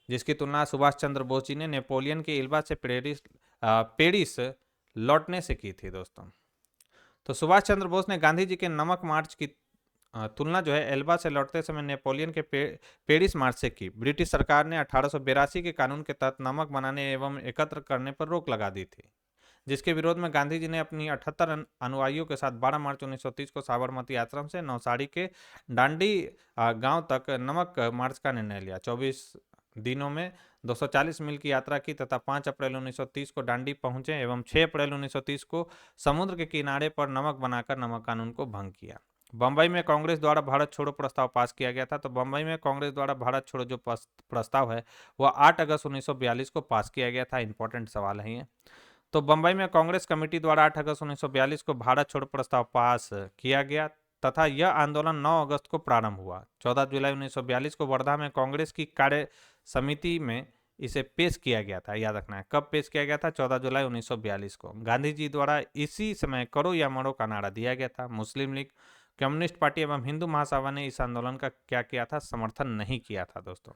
जिसकी तुलना सुभाष चंद्र बोस जी ने नेपोलियन के इल्वा से पेरिस लौटने से की थी दोस्तों। तो सुभाष चंद्र बोस ने गांधी जी के नमक मार्च की तुलना जो है एल्बा से लौटते समय नेपोलियन के पेरिस मार्च से की। ब्रिटिश सरकार ने 1882 के कानून के तहत नमक बनाने एवं एकत्र करने पर रोक लगा दी थी, जिसके विरोध में गांधी जी ने अपनी 78 अनुयायियों के साथ 12 मार्च 1930 को साबरमती आश्रम से नौसाड़ी के डांडी गांव तक नमक मार्च का निर्णय लिया। 24 दिनों में 240 मील की यात्रा की तथा 5 अप्रैल 1930 को डांडी पहुंचे एवं 6 अप्रैल 1930 को समुद्र के किनारे पर नमक बनाकर नमक कानून को भंग किया। बंबई में कांग्रेस द्वारा भारत छोड़ो प्रस्ताव पास किया गया था। तो बंबई में कांग्रेस द्वारा भारत छोड़ो जो प्रस्ताव है वह 8 अगस्त 1942 को पास किया गया था। इंपॉर्टेंट सवाल है ये। तो बंबई में कांग्रेस कमेटी द्वारा 8 अगस्त 1942 को भारत छोड़ो प्रस्ताव पास किया गया तथा यह आंदोलन 9 अगस्त को प्रारंभ हुआ। 14 जुलाई 1942 को वर्धा में कांग्रेस की कार्य समिति में इसे पेश किया गया था। याद रखना है कब पेश किया गया था, 14 जुलाई 1942 को। गांधी जी द्वारा इसी समय करो या मरो का नारा दिया गया था। मुस्लिम लीग, कम्युनिस्ट पार्टी एवं हिंदू महासभा ने इस आंदोलन का क्या किया था, समर्थन नहीं किया था दोस्तों।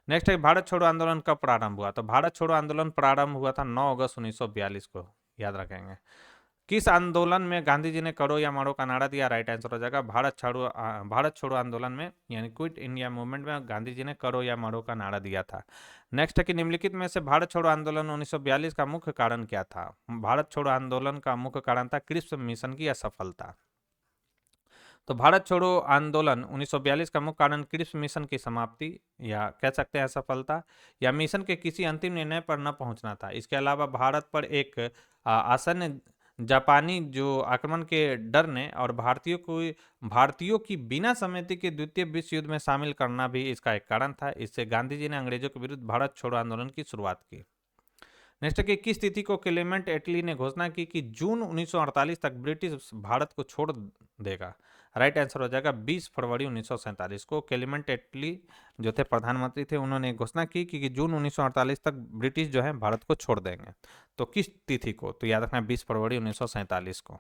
नेक्स्ट है भारत छोड़ो आंदोलन कब प्रारंभ हुआ। तो भारत छोड़ो आंदोलन प्रारंभ हुआ था 9 अगस्त 1942 को। याद रखेंगे। किस आंदोलन में गांधी जी ने करो या मरो का नारा दिया। राइट आंसर हो जाएगा भारत छोड़ो आंदोलन में, यानी क्विट इंडिया मूवमेंट में गांधी जी ने करो या मरो का नारा दिया था। नेक्स्ट है कि निम्नलिखित में से भारत छोड़ो आंदोलन 1942 का मुख्य कारण क्या था। भारत छोड़ो आंदोलन का मुख्य कारण था क्रिप्स मिशन की असफलता। तो भारत छोड़ो आंदोलन 1942 का मुख्य कारण क्रिप्स मिशन की समाप्ति या कह सकते हैं असफलता या मिशन के किसी अंतिम निर्णय पर न पहुंचना था। इसके अलावा भारत पर एक आसन्न जापानी जो आक्रमण के डर ने और भारतीयों की बिना सहमति के द्वितीय विश्व युद्ध में शामिल करना भी इसका एक कारण था। इससे गांधी जी ने अंग्रेजों के विरुद्ध भारत छोड़ो आंदोलन की शुरुआत की। नेक्स्ट की किस तिथि को क्लेमेंट एटली ने घोषणा की कि जून 1948 तक ब्रिटिश भारत को छोड़ देगा। राइट आंसर हो जाएगा 20 फरवरी 1947 को। क्लेमेंट एटली जो थे प्रधानमंत्री थे, उन्होंने घोषणा की कि जून 1948 तक ब्रिटिश जो है भारत को छोड़ देंगे। तो किस तिथि को? तो याद रखना 20 फरवरी 1947 को।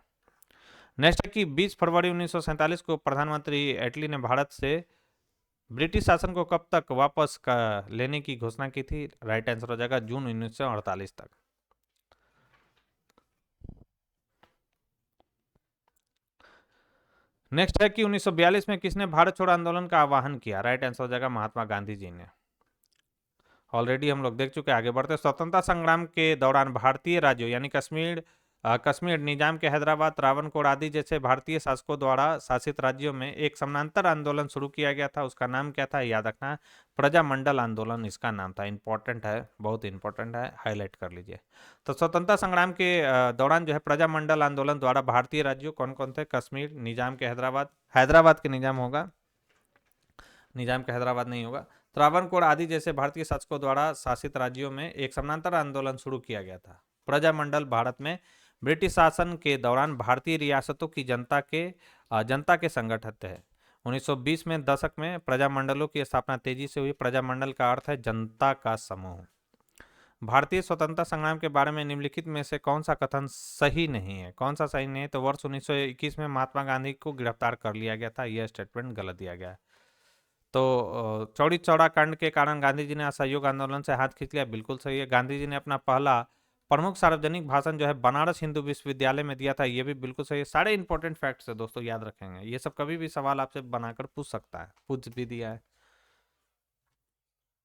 नेक्स्ट है कि 20 फरवरी 1947 को प्रधानमंत्री एटली ने भारत से ब्रिटिश शासन को कब तक वापस लेने की घोषणा की थी? राइट आंसर हो जाएगा जून 1948 तक। नेक्स्ट है कि 1942 में किसने भारत छोड़ो आंदोलन का आह्वान किया? राइट आंसर हो जाएगा महात्मा गांधी जी ने। ऑलरेडी हम लोग देख चुके हैं, आगे बढ़ते। स्वतंत्रता संग्राम के दौरान भारतीय राज्यों यानी कश्मीर, निजाम के हैदराबाद, त्रावणकोर आदि जैसे भारतीय शासकों द्वारा शासित राज्यों में एक समानांतर आंदोलन शुरू किया गया था। उसका नाम क्या था? याद रखना, प्रजामंडल आंदोलन इसका नाम था। इंपॉर्टेंट है, बहुत इंपॉर्टेंट है, हाईलाइट कर लीजिए। तो स्वतंत्रता संग्राम के दौरान जो है प्रजामंडल आंदोलन द्वारा भारतीय राज्यों कौन कौन थे? कश्मीर, निजाम के हैदराबाद के निजाम होगा, निजाम का हैदराबाद नहीं होगा, त्रावणकोर आदि जैसे भारतीय शासकों द्वारा शासित राज्यों में एक समानांतर आंदोलन शुरू किया गया था। प्रजामंडल भारत में ब्रिटिश शासन के दौरान भारतीय रियासतों की जनता के संगठन थे। 1920 में दशक में प्रजामंडलों की स्थापना तेजी से हुई। प्रजामंडल का अर्थ है जनता का समूह। भारतीय स्वतंत्रता संग्राम के बारे में निम्नलिखित में से कौन सा कथन सही नहीं है? कौन सा सही नहीं है? तो वर्ष 1921 में महात्मा गांधी को गिरफ्तार कर लिया गया था, यह स्टेटमेंट गलत दिया गया है। तो चौड़ी चौड़ा कांड के कारण गांधी जी ने असहयोग आंदोलन से हाथ खींच लिया, बिल्कुल सही है। गांधी जी ने अपना पहला प्रमुख सार्वजनिक भाषण जो है बनारस हिंदू विश्वविद्यालय में दिया था, ये भी बिल्कुल सही है। सारे इंपॉर्टेंट फैक्ट्स है दोस्तों, याद रखेंगे। ये सब कभी भी सवाल आपसे बनाकर पूछ सकता है, पूछ भी दिया है।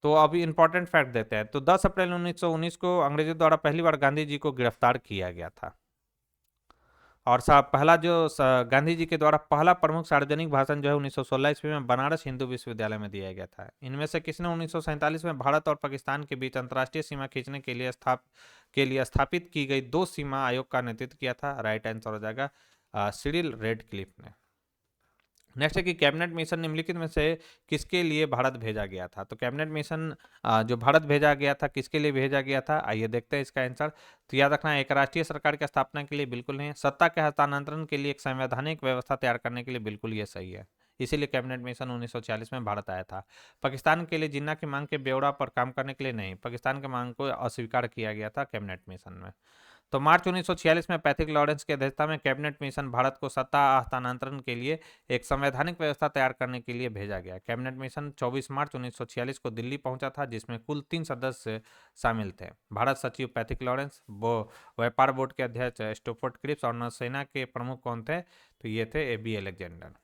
तो अभी इंपॉर्टेंट फैक्ट देते हैं। तो 10 अप्रैल 1919 को अंग्रेजों द्वारा पहली बार गांधी जी को गिरफ्तार किया गया था। और पहला जो गांधी जी के द्वारा पहला प्रमुख सार्वजनिक भाषण जो है 1916 ईस्वी में बनारस हिंदू विश्वविद्यालय में दिया गया था। इनमें से किसने 1947 में भारत और पाकिस्तान के बीच अंतर्राष्ट्रीय सीमा खींचने के लिए स्थापित की गई 2 सीमा आयोग का नेतृत्व किया था? राइट आंसर हो जाएगा सिरिल रेडक्लिफ ने। नेक्स्ट है कि कैबिनेट मिशन निम्नलिखित में से किसके लिए भारत भेजा गया था? तो कैबिनेट मिशन जो भारत भेजा गया था, किसके लिए भेजा गया था? आइए देखते हैं इसका आंसर। तो याद रखना, एक राष्ट्रीय सरकार की स्थापना के लिए बिल्कुल नहीं है। सत्ता के हस्तांतरण के लिए एक संवैधानिक व्यवस्था तैयार करने के लिए बिल्कुल ये सही है। इसीलिए कैबिनेट मिशन 1946 में भारत आया था। पाकिस्तान के लिए जिन्ना की मांग के ब्यौरा पर काम करने के लिए नहीं, पाकिस्तान की मांग को अस्वीकार किया गया था कैबिनेट मिशन में। तो मार्च 1946 में पैथिक लॉरेंस की अध्यक्षता में कैबिनेट मिशन भारत को सत्ता हस्तांतरण के लिए एक संवैधानिक व्यवस्था तैयार करने के लिए भेजा गया। कैबिनेट मिशन 24 मार्च 1946 को दिल्ली पहुंचा था, जिसमें कुल 3 सदस्य शामिल थे। भारत सचिव पैथिक लॉरेंस, व्यापार बोर्ड के अध्यक्ष स्टोफर्ड क्रिप्स और नौसेना के प्रमुख कौन थे? तो ये थे एबी अलेक्जेंडर।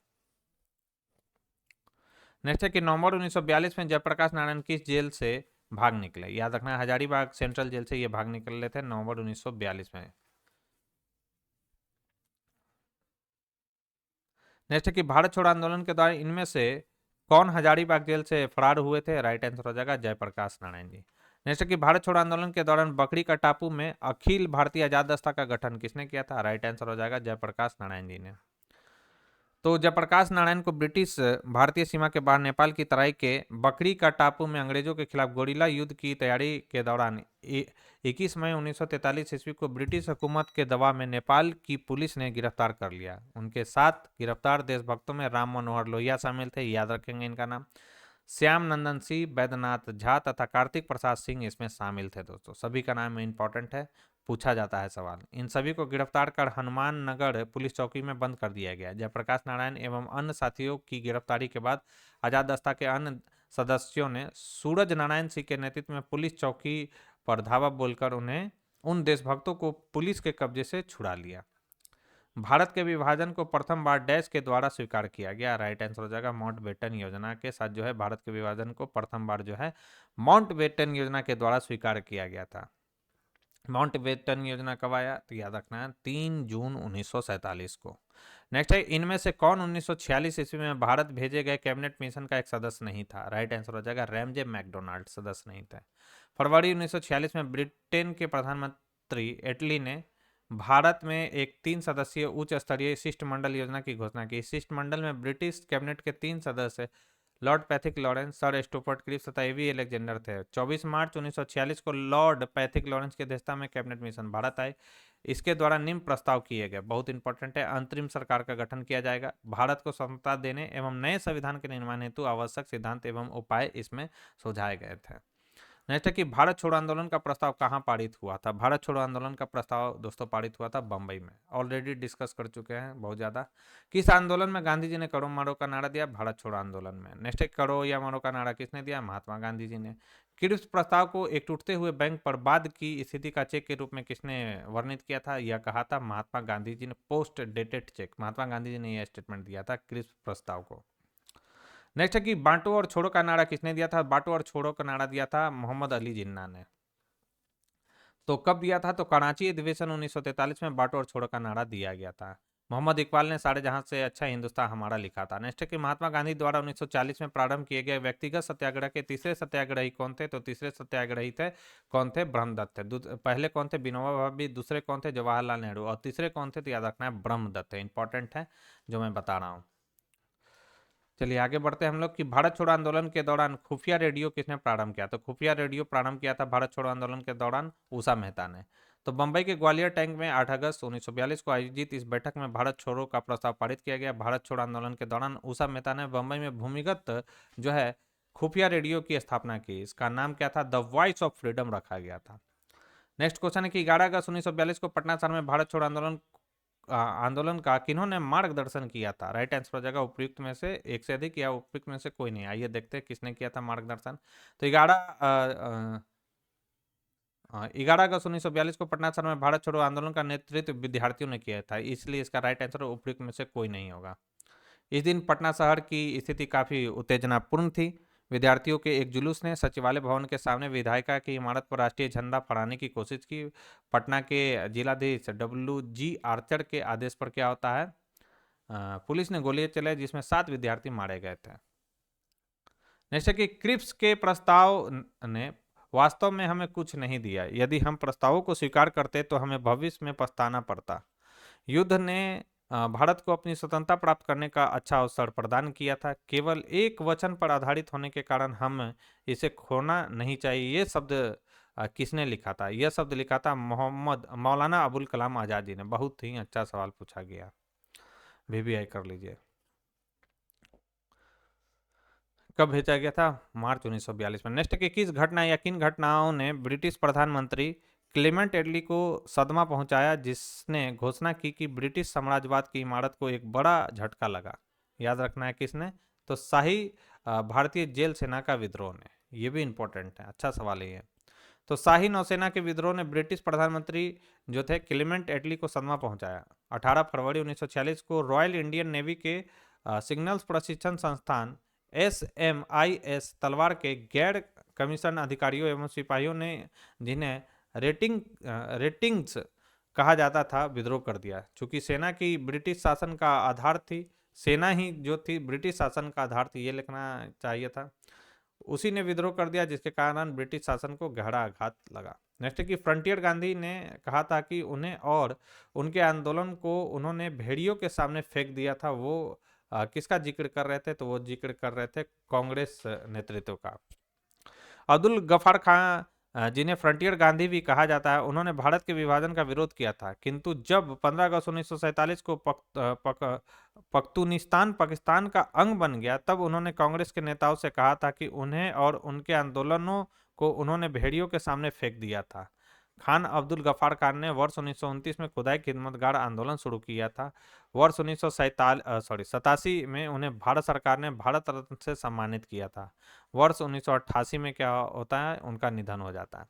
नेक्स्ट है कि नवंबर 1942 में जयप्रकाश नारायण किस जेल से भाग निकले? याद रखना, हजारीबाग सेंट्रल जेल से ये भाग निकले थे नवंबर 1942 में। नेक्स्ट है कि भारत छोड़ो आंदोलन के दौरान इनमें से कौन हजारीबाग जेल से फरार हुए थे? राइट आंसर हो जाएगा जयप्रकाश नारायण जी। नेक्स्ट है कि भारत छोड़ो आंदोलन के दौरान बकरी का टापू में अखिल भारतीय आजाद दस्ता का गठन किसने किया था? राइट आंसर हो जाएगा जयप्रकाश नारायण जी ने। तो जयप्रकाश नारायण को ब्रिटिश भारतीय सीमा के बाहर नेपाल की तराई के बकरी का टापू में अंग्रेजों के खिलाफ गोरिल्ला युद्ध की तैयारी के दौरान 21 मई 1943 ईस्वी को ब्रिटिश हुकूमत के दबाव में नेपाल की पुलिस ने गिरफ्तार कर लिया। उनके साथ गिरफ्तार देशभक्तों में राम मनोहर लोहिया शामिल थे, याद रखेंगे इनका नाम। श्याम नंदन सिंह, बैद्यनाथ झा तथा कार्तिक प्रसाद सिंह इसमें शामिल थे। दोस्तों सभी का नाम इंपॉर्टेंट है, पूछा जाता है सवाल। इन सभी को गिरफ्तार कर हनुमान नगर पुलिस चौकी में बंद कर दिया गया। जयप्रकाश नारायण एवं अन्य साथियों की गिरफ्तारी के बाद आजाद दस्ता के अन्य सदस्यों ने सूरज नारायण सिंह के नेतृत्व में पुलिस चौकी पर धावा बोलकर उन्हें उन देशभक्तों को पुलिस के कब्जे से छुड़ा लिया। भारत के विभाजन को प्रथम बार डैश के द्वारा स्वीकार किया गया। राइट आंसर हो जाएगा माउंटबेटन योजना के साथ जो है भारत के विभाजन को प्रथम बार जो है माउंटबेटन योजना के द्वारा स्वीकार किया गया था। माउंटबेटन योजना कब आया? तो याद रखना है 3 जून 1947 को। नेक्स्ट है, इनमें से कौन 1946 ईस्वी में भारत भेजे गए कैबिनेट मिशन का एक सदस्य नहीं था? राइट आंसर हो जाएगा रैमजे मैकडोनाल्ड सदस्य नहीं थे। फरवरी 1946 में ब्रिटेन के प्रधानमंत्री एटली ने भारत में एक 3 सदस्यीय उच्च स्तरीय शिष्टमंडल योजना की घोषणा की। शिष्टमंडल में ब्रिटिश कैबिनेट के 3 सदस्य lord Pethick Lawrence, sir Stuart Cripps तथा एवी अलेक्जेंडर थे। 24 मार्च 1946 को लॉर्ड पैथिक लॉरेंस की अध्यक्षता में कैबिनेट मिशन भारत आए। इसके द्वारा निम्न प्रस्ताव किए गए, बहुत इंपॉर्टेंट है, अंतरिम सरकार का गठन किया जाएगा, भारत को स्वतंत्रता देने एवं नए संविधान के निर्माण हेतु आवश्यक सिद्धांत एवं उपाय इसमें सुझाए गए थे। नेक्स्ट है कि भारत छोड़ो आंदोलन का प्रस्ताव कहाँ पारित हुआ था। भारत छोड़ो आंदोलन का प्रस्ताव दोस्तों पारित हुआ था बंबई में, ऑलरेडी डिस्कस कर चुके हैं बहुत ज़्यादा। किस आंदोलन में गांधी जी ने करो मारो का नारा दिया? भारत छोड़ो आंदोलन में। नेक्स्ट है करो या मारो का नारा किसने दिया? महात्मा गांधी जी ने। क्रिप्स प्रस्ताव को एक टूटते हुए बैंक पर बाद की स्थिति का चेक के रूप में किसने वर्णित किया था? यह कहा था महात्मा गांधी जी ने, post dated cheque, Mahatma Gandhi ji ने यह स्टेटमेंट दिया था क्रिप्स प्रस्ताव को। नेक्स्ट है कि बांटो और छोड़ो का नारा किसने दिया था? बांटो और छोड़ो का नारा दिया था मोहम्मद अली जिन्ना ने। तो कब दिया था? तो कराची अधिवेशन 1943 में बांटो और छोड़ो का नारा दिया गया था। मोहम्मद इकबाल ने सारे जहां से अच्छा हिंदुस्तान हमारा लिखा था। नेक्स्ट है कि महात्मा गांधी द्वारा 1940 में प्रारंभ किए गए व्यक्तिगत सत्याग्रह के तीसरे सत्याग्रही कौन थे? तो तीसरे सत्याग्रही थे कौन थे? ब्रह्मदत्त थे। पहले कौन थे? विनोबा भावे। दूसरे कौन थे? जवाहरलाल नेहरू। और तीसरे कौन थे? तो याद रखना है ब्रह्मदत्त है, इंपॉर्टेंट है जो मैं बता रहा हूँ। चलिए आगे बढ़ते हैं हम लोग कि भारत छोड़ो आंदोलन के दौरान खुफिया रेडियो किसने प्रारंभ किया? तो खुफिया रेडियो प्रारंभ किया था भारत छोड़ो आंदोलन के दौरान उषा मेहता ने। तो बंबई के ग्वालियर टैंक में 8 अगस्त 1942 को आयोजित इस बैठक में भारत छोड़ो का प्रस्ताव पारित किया गया। भारत छोड़ो आंदोलन के दौरान उषा मेहता ने बंबई में भूमिगत जो है खुफिया रेडियो की स्थापना की। इसका नाम क्या था? द वॉइस ऑफ फ्रीडम रखा गया था। नेक्स्ट क्वेश्चन है कि 11 अगस्त 1942 को पटना शहर में भारत छोड़ो आंदोलन का किन्होंने मार्गदर्शन किया था? राइट आंसर हो जाएगा उपयुक्त में से एक से अधिक या उपयुक्त में से कोई नहीं। आइए देखते हैं किसने किया था मार्गदर्शन। तो 11 अगस्त 1942 को पटना शहर में भारत छोड़ो आंदोलन का नेतृत्व विद्यार्थियों ने किया था, इसलिए इसका राइट आंसर उपयुक्त में से कोई नहीं होगा। इस दिन पटना शहर की स्थिति काफी उत्तेजनापूर्ण थी। विद्यार्थियों के एक जुलूस ने सचिवालय भवन के सामने विधायिका की इमारत पर राष्ट्रीय झंडा फहराने की कोशिश की। पटना के जिलाधीश WG आर्चर के आदेश पर क्या होता है? पुलिस ने गोलियां चलाई जिसमें 7 विद्यार्थी मारे गए थे। जैसे कि क्रिप्स के प्रस्ताव ने वास्तव में हमें कुछ नहीं दिया। यदि हम प्रस्तावों को स्वीकार करते तो हमें भविष्य में पछताना पड़ता। युद्ध ने भारत को अपनी स्वतंत्रता प्राप्त करने का अच्छा अवसर प्रदान किया था। केवल एक वचन पर आधारित होने के कारण हम इसे खोना नहीं चाहिए। ये शब्द किसने लिखा था? यह शब्द लिखा था मौलाना अबुल कलाम आजाद जी ने। बहुत ही अच्छा सवाल पूछा गया, VVI कर लीजिए। कब भेजा गया था? मार्च 1942 में। नेक्स्ट कि किस घटना या किन घटनाओं ने ब्रिटिश प्रधानमंत्री क्लेमेंट एटली को सदमा पहुंचाया, जिसने घोषणा की कि ब्रिटिश साम्राज्यवाद की इमारत को एक बड़ा झटका लगा? याद रखना है किसने? तो शाही भारतीय जेल सेना का विद्रोह ने। यह भी इंपॉर्टेंट है, अच्छा सवाल ही है। तो शाही नौसेना के विद्रोह ने ब्रिटिश प्रधानमंत्री जो थे क्लेमेंट एटली को सदमा पहुंचाया। 18 फरवरी 1946 को रॉयल इंडियन नेवी के सिग्नल्स प्रशिक्षण संस्थान SMIS तलवार के गैर कमीशन अधिकारियों एवं सिपाहियों ने, जिन्हें रेटिंग्स कहा जाता था, विद्रोह कर दिया। चूंकि सेना की ब्रिटिश शासन का आधार थी, सेना ही जो थी ब्रिटिश शासन का आधार थी, ये लिखना चाहिए था। उसी ने विद्रोह कर दिया जिसके कारण ब्रिटिश शासन को गहरा आघात लगा। नेक्स्ट कि फ्रंटियर गांधी ने कहा था कि उन्हें और उनके आंदोलन को उन्होंने भेड़ियों के सामने फेंक दिया था। वो किसका जिक्र कर रहे थे? तो वो जिक्र कर रहे थे कांग्रेस नेतृत्व का। अब्दुल गफार खान, जिन्हें फ्रंटियर गांधी भी कहा जाता है, उन्होंने भारत के विभाजन का विरोध किया था। किंतु जब 15 अगस्त 1947 को पख्तूनिस्तान पाकिस्तान का अंग बन गया, तब उन्होंने कांग्रेस के नेताओं से कहा था कि उन्हें और उनके आंदोलनों को उन्होंने भेड़ियों के सामने फेंक दिया था। खान अब्दुल गफार खान ने वर्ष 1929 में खुदाई खिदमतगार आंदोलन शुरू किया था। वर्ष 1987 में उन्हें भारत सरकार ने भारत रत्न से सम्मानित किया था। वर्ष 1988 में क्या होता है? उनका निधन हो जाता है।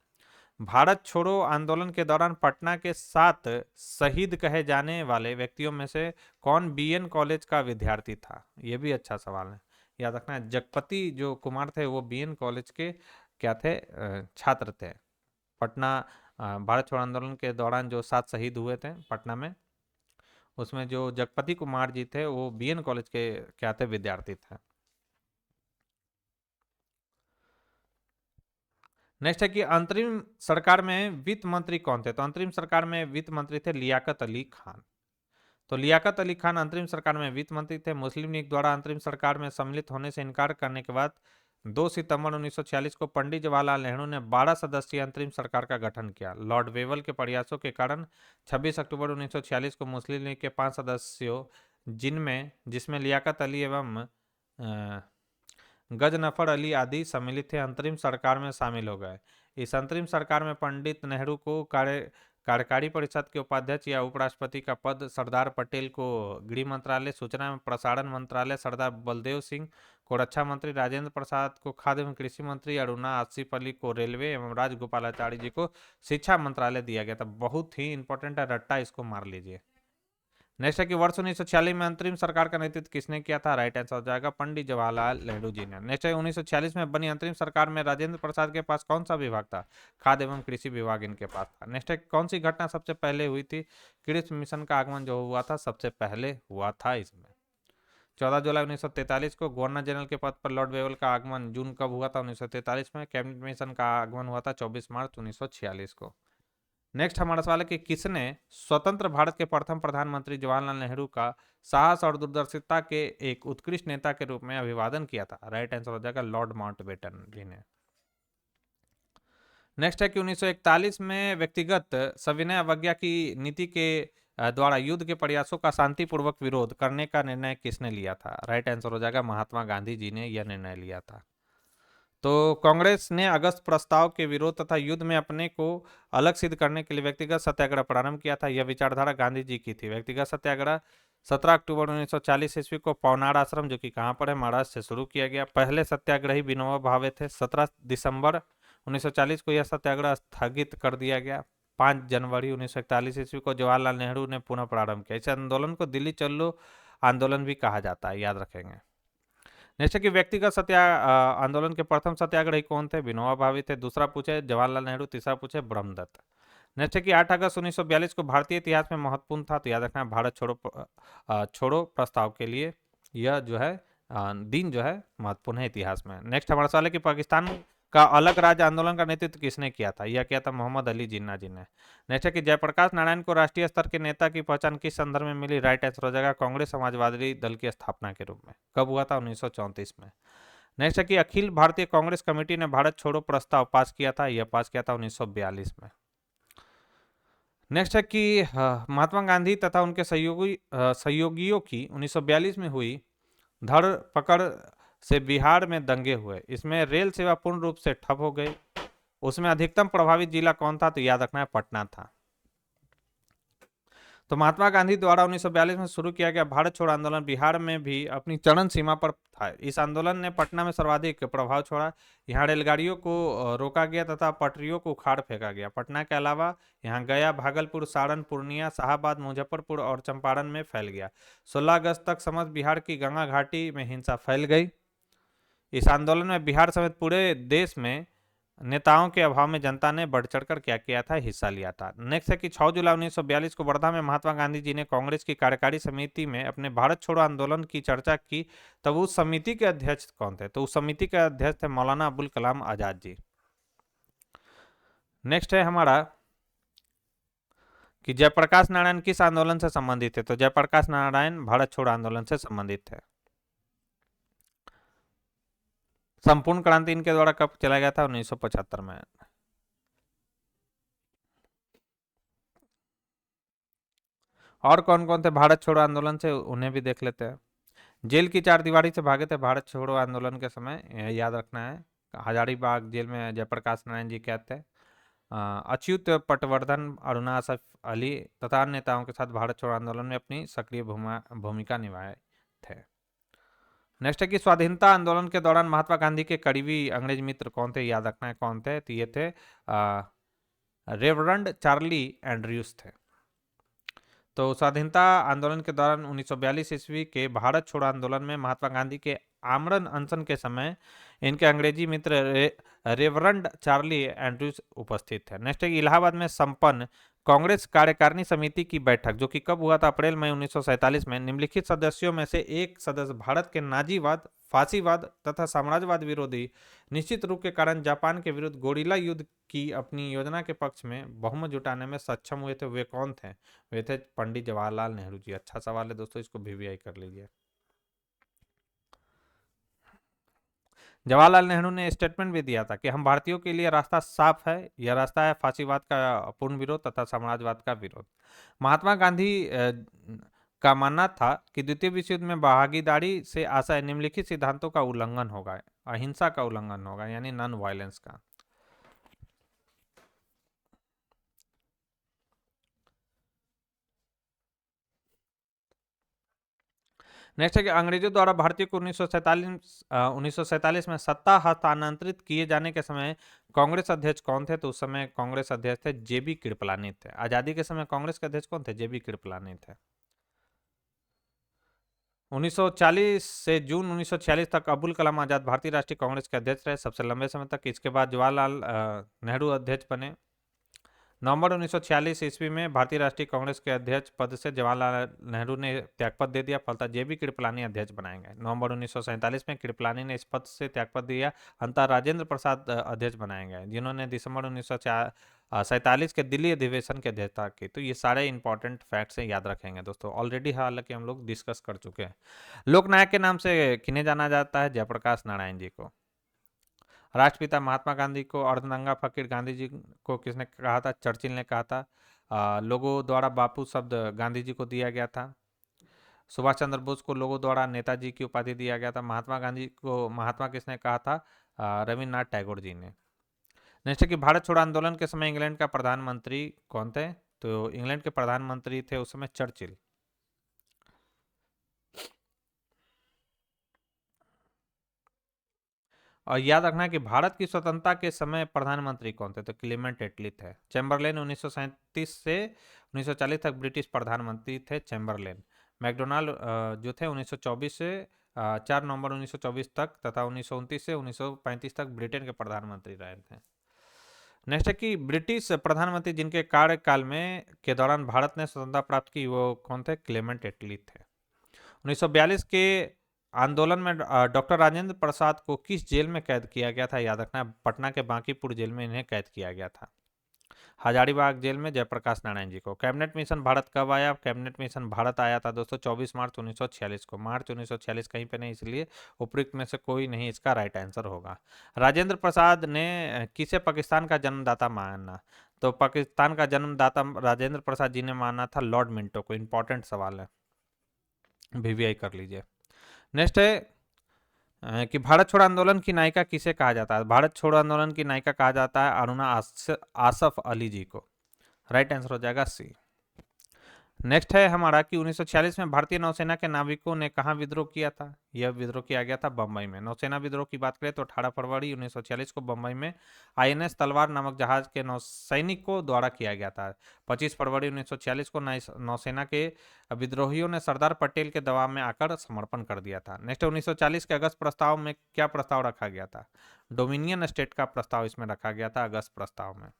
भारत छोड़ो आंदोलन के दौरान पटना के 7 शहीद कहे जाने वाले व्यक्तियों में से कौन BN कॉलेज का विद्यार्थी था? यह भी अच्छा सवाल है, याद रखना है। जगपति जो कुमार थे वो BN कॉलेज के क्या थे? छात्र थे। पटना भारत छोड़ो आंदोलन के दौरान जो 7 शहीद हुए थे पटना में, उसमें जो जगपति कुमार जी थे वो BN कॉलेज के क्या थे? विद्यार्थी थे। नेक्स्ट है कि अंतरिम सरकार में वित्त मंत्री कौन थे? तो अंतरिम सरकार में वित्त मंत्री थे लियाकत अली खान। तो लियाकत अली खान अंतरिम सरकार में वित्त मंत्री थे। मुस्लिम लीग द्वारा अंतरिम सरकार में सम्मिलित होने से इनकार करने के बाद 2 सितंबर 1946 को पंडित जवाहरलाल नेहरू ने 12 सदस्यीय अंतरिम सरकार का गठन किया। लॉर्ड वेवल के प्रयासों के कारण 26 अक्टूबर 1946 को मुस्लिम लीग के 5 सदस्यों जिसमें लियाकत अली एवं गजनफर अली आदि सम्मिलित थे, अंतरिम सरकार में शामिल हो गए। इस अंतरिम सरकार में पंडित नेहरू को कार्यकारी परिषद के उपाध्यक्ष या उपराष्ट्रपति का पद, सरदार पटेल को गृह मंत्रालय, सूचना एवं प्रसारण मंत्रालय, सरदार बलदेव सिंह को रक्षा मंत्री, राजेंद्र प्रसाद को खाद्य एवं कृषि मंत्री, अरुणा आसिफ अली को रेलवे एवं राजगोपालाचारी जी को शिक्षा मंत्रालय दिया गया था। बहुत ही इंपॉर्टेंट है, रट्टा इसको मार लीजिए। नेक्स्ट है कि वर्ष 1946 में अंतरिम सरकार का नेतृत्व किसने किया था? राइट आंसर हो जाएगा पंडित जवाहरलाल नेहरू जी ने। नेक्स्ट है 1946 में बनी अंतरिम सरकार में राजेंद्र प्रसाद के पास कौन सा विभाग था? खाद्य एवं कृषि विभाग इनके पास था। नेक्स्ट है कौन सी घटना सबसे पहले हुई थी? कृषि मिशन का आगमन जो हुआ था सबसे पहले हुआ था इसमें 14 जुलाई 1943 को। गवर्नर जनरल के पद पर लॉर्ड वेवल का आगमन जून कब हुआ था? 1943 में। कैबिनेट मिशन का आगमन हुआ था 24 मार्च 1946 को। नेक्स्ट हमारा सवाल है कि किसने स्वतंत्र भारत के प्रथम प्रधानमंत्री जवाहरलाल नेहरू का साहस और दूरदर्शिता के एक उत्कृष्ट नेता के रूप में अभिवादन किया था? राइट आंसर हो जाएगा लॉर्ड माउंटबेटन जी ने। नेक्स्ट है कि 1941 में व्यक्तिगत सविनय अवज्ञा की नीति के द्वारा युद्ध के प्रयासों का शांतिपूर्वक विरोध करने का निर्णय किसने लिया था? राइट आंसर हो जाएगा महात्मा गांधी जी ने यह निर्णय लिया था। तो कांग्रेस ने अगस्त प्रस्ताव के विरोध तथा युद्ध में अपने को अलग सिद्ध करने के लिए व्यक्तिगत सत्याग्रह प्रारंभ किया था। यह विचारधारा गांधी जी की थी। व्यक्तिगत सत्याग्रह 17 अक्टूबर 1940 ईस्वी को पवनार आश्रम, जो कि कहाँ पर है, महाराष्ट्र से शुरू किया गया। पहले सत्याग्रही विनोबा भावे थे। 17 दिसंबर 1940 को यह सत्याग्रह स्थगित कर दिया गया। 5 जनवरी 1941 ईस्वी को जवाहरलाल नेहरू ने पुनः प्रारंभ किया। इस आंदोलन को दिल्ली चलो आंदोलन भी कहा जाता है, याद रखेंगे। नेक्स्ट है कि व्यक्तिगत आंदोलन के प्रथम सत्याग्रही कौन थे? विनोबा भावे थे। दूसरा पूछे जवाहरलाल नेहरू, तीसरा पूछे ब्रह्मदत्त। नेक्स्ट है कि 8 अगस्त 1942 को भारतीय इतिहास में महत्वपूर्ण था, तो याद रखना भारत छोड़ो प्रस्ताव के लिए यह जो है दिन जो है महत्वपूर्ण है इतिहास में। नेक्स्ट हमारा सवाल है कि पाकिस्तान का अलग राज्य आंदोलन का नेतृत्व किसने किया था? यह किया था मोहम्मद अली जिन्ना जी ने। नेक्स्ट है कि जयप्रकाश नारायण को राष्ट्रीय स्तर के नेता की पहचान किस संदर्भ में मिली? राइट आंसर हो जाएगा कांग्रेस समाजवादी दल की स्थापना के रूप में। कब हुआ था? 1934 में। नेक्स्ट है कि अखिल भारतीय कांग्रेस कमेटी ने भारत छोड़ो प्रस्ताव पास किया था। यह पास किया था 1942 में। नेक्स्ट है कि महात्मा गांधी तथा उनके सहयोगियों की 1942 में हुई धर पकड़ से बिहार में दंगे हुए। इसमें रेल सेवा पूर्ण रूप से ठप हो गई। उसमें अधिकतम प्रभावित जिला कौन था? तो याद रखना है पटना था। तो महात्मा गांधी द्वारा 1942 में शुरू किया गया भारत छोड़ो आंदोलन बिहार में भी अपनी चरम सीमा पर था। इस आंदोलन ने पटना में सर्वाधिक प्रभाव छोड़ा। यहाँ रेलगाड़ियों को रोका गया तथा पटरियों को उखाड़ फेंका गया। पटना के अलावा यहाँ गया, भागलपुर, सारण, पूर्णिया, शाहाबाद, मुजफ्फरपुर और चंपारण में फैल गया। 16 अगस्त तक समस्त बिहार की गंगा घाटी में हिंसा फैल गई। इस आंदोलन में बिहार समेत पूरे देश में नेताओं के अभाव में जनता ने बढ़ चढ़कर क्या किया था? हिस्सा लिया था। नेक्स्ट है कि 6 जुलाई 1942 को वर्धा में महात्मा गांधी जी ने कांग्रेस की कार्यकारी समिति में अपने भारत छोड़ो आंदोलन की चर्चा की। तब उस समिति के अध्यक्ष कौन थे? तो उस समिति के अध्यक्ष थे मौलाना अबुल कलाम आजाद जी। नेक्स्ट है हमारा कि जयप्रकाश नारायण किस आंदोलन से संबंधित थे? तो जयप्रकाश नारायण भारत छोड़ो आंदोलन से संबंधित थे। संपूर्ण क्रांति इनके द्वारा कब चलाया गया था? 1975 में। और कौन कौन थे भारत छोड़ो आंदोलन से, उन्हें भी देख लेते हैं। जेल की 4 दीवारी से भागे थे भारत छोड़ो आंदोलन के समय, याद रखना है। हजारीबाग जेल में जयप्रकाश नारायण जी क्या थे। अच्युत पटवर्धन, अरुणा आसिफ अली तथा अन्य नेताओं के साथ भारत छोड़ो आंदोलन में अपनी सक्रिय भूमिका निभाए थे। नेक्स्ट है कि स्वाधीनता आंदोलन के दौरान महात्मा गांधी के करीबी अंग्रेज मित्र कौन थे? याद रखना है कौन थे। तो ये थे रेवरेंड चार्ली एंड्रयूज थे। तो स्वाधीनता आंदोलन के दौरान 1942 ईस्वी के भारत छोड़ो आंदोलन में महात्मा गांधी के आमरण अनशन के समय इनके अंग्रेजी मित्र रेवरेंड चार्ली एंड्रयूज उपस्थित थे। नेक्स्ट है इलाहाबाद में संपन्न कांग्रेस कार्यकारिणी समिति की बैठक, जो कि कब हुआ था, अप्रैल मई 1947 में, निम्नलिखित सदस्यों में से एक सदस्य भारत के नाजीवाद, फांसीवाद तथा साम्राज्यवाद विरोधी निश्चित रूप के कारण जापान के विरुद्ध गोरिल्ला युद्ध की अपनी योजना के पक्ष में बहुमत जुटाने में सक्षम हुए थे। वे कौन थे? वे थे पंडित जवाहरलाल नेहरू जी। अच्छा सवाल है दोस्तों, इसको वीवीआई कर लीजिए। जवाहरलाल नेहरू ने स्टेटमेंट भी दिया था कि हम भारतीयों के लिए रास्ता साफ है, यह रास्ता है फांसीवाद का पूर्ण विरोध तथा साम्राज्यवाद का विरोध। महात्मा गांधी का मानना था कि द्वितीय विश्व युद्ध में भागीदारी से आशय निम्नलिखित सिद्धांतों का उल्लंघन होगा, अहिंसा का उल्लंघन होगा, यानी नॉन वायलेंस का। नेक्स्ट है कि अंग्रेजों द्वारा भारतीयों को 1947 में सत्ता हस्तांतरित किए जाने के समय कांग्रेस अध्यक्ष कौन थे? तो उस समय कांग्रेस अध्यक्ष थे जेबी कृपलानी थे। आजादी के समय कांग्रेस के अध्यक्ष कौन थे? जेबी कृपलानी थे। 1940 से जून 1946 तक अबुल कलाम आजाद भारतीय राष्ट्रीय कांग्रेस के अध्यक्ष रहे सबसे लंबे समय तक। इसके बाद जवाहरलाल नेहरू अध्यक्ष बने। नवंबर 1946 ईस्वी में भारतीय राष्ट्रीय कांग्रेस के अध्यक्ष पद से जवाहरलाल नेहरू ने त्यागपत्र दे दिया, फलतः जेबी कृपलानी अध्यक्ष बनाए गए। नवंबर 1947 में कृपलानी ने इस पद से त्यागपत्र दिया, अंततः राजेंद्र प्रसाद अध्यक्ष बनाए गए, जिन्होंने दिसंबर 1947 के दिल्ली अधिवेशन की अध्यक्षता की। तो ये सारे इंपॉर्टेंट फैक्ट्स हैं, याद रखेंगे दोस्तों। ऑलरेडी हालांकि हम लोग डिस्कस कर चुके हैं। लोकनायक के नाम से किन्हें जाना जाता है? जयप्रकाश नारायण जी को। राष्ट्रपिता महात्मा गांधी को अर्धनंगा फकीर गांधी जी को किसने कहा था? चर्चिल ने कहा था। लोगों द्वारा बापू शब्द गांधी जी को दिया गया था। सुभाष चंद्र बोस को लोगों द्वारा नेताजी की उपाधि दिया गया था। महात्मा गांधी को महात्मा किसने कहा था? रविन्द्रनाथ टैगोर जी ने। नेक्स्ट है कि भारत छोड़ो आंदोलन के समय इंग्लैंड का प्रधानमंत्री कौन थे? तो इंग्लैंड के प्रधानमंत्री थे उस समय चर्चिल। और याद रखना कि भारत की स्वतंत्रता के समय प्रधानमंत्री कौन थे? तो क्लेमेंट एटली थे। चैम्बरलेन 1937 से 1940 तक ब्रिटिश प्रधानमंत्री थे, चैम्बरलेन। मैकडोनाल्ड जो थे 1924 से 4 नवंबर 1924 तक तथा 1929 से 1935 तक ब्रिटेन के प्रधानमंत्री रहे थे। नेक्स्ट है कि ब्रिटिश प्रधानमंत्री जिनके कार्यकाल में के दौरान भारत ने स्वतंत्रता प्राप्त की, वो कौन थे? क्लेमेंट एटली थे। 1942 के आंदोलन में डॉक्टर राजेंद्र प्रसाद को किस जेल में कैद किया गया था? याद रखना, पटना के बांकीपुर जेल में इन्हें कैद किया गया था। हजारीबाग जेल में जयप्रकाश नारायण जी को। कैबिनेट मिशन भारत कब आया? कैबिनेट मिशन भारत आया था दोस्तों 24 मार्च 1946 को। मार्च 1946 कहीं पे नहीं, इसलिए उपयुक्त में से कोई नहीं इसका राइट आंसर होगा। राजेंद्र प्रसाद ने किसे पाकिस्तान का जन्मदाता माना? तो पाकिस्तान का जन्मदाता राजेंद्र प्रसाद जी ने माना था लॉर्ड मिंटो को। इंपॉर्टेंट सवाल है, वीवीआई कर लीजिए। नेक्स्ट है कि भारत छोड़ो आंदोलन की नायिका किसे कहा जाता है? भारत छोड़ो आंदोलन की नायिका कहा जाता है अरुणा आसफ अली जी को। राइट आंसर हो जाएगा सी। नेक्स्ट है हमारा कि 1946 में भारतीय नौसेना के नाविकों ने कहां विद्रोह किया था? यह विद्रोह किया गया था बंबई में। नौसेना विद्रोह की बात करें तो 18 फरवरी 1946 को बंबई में आईएनएस तलवार नामक जहाज के नौसैनिकों द्वारा किया गया था। 25 फरवरी 1946 को नौसेना के विद्रोहियों ने सरदार पटेल के दबाव में आकर समर्पण कर दिया था। नेक्स्ट 1940 के अगस्त प्रस्ताव में क्या प्रस्ताव रखा गया था? डोमिनियन स्टेट का प्रस्ताव इसमें रखा गया था अगस्त प्रस्ताव में।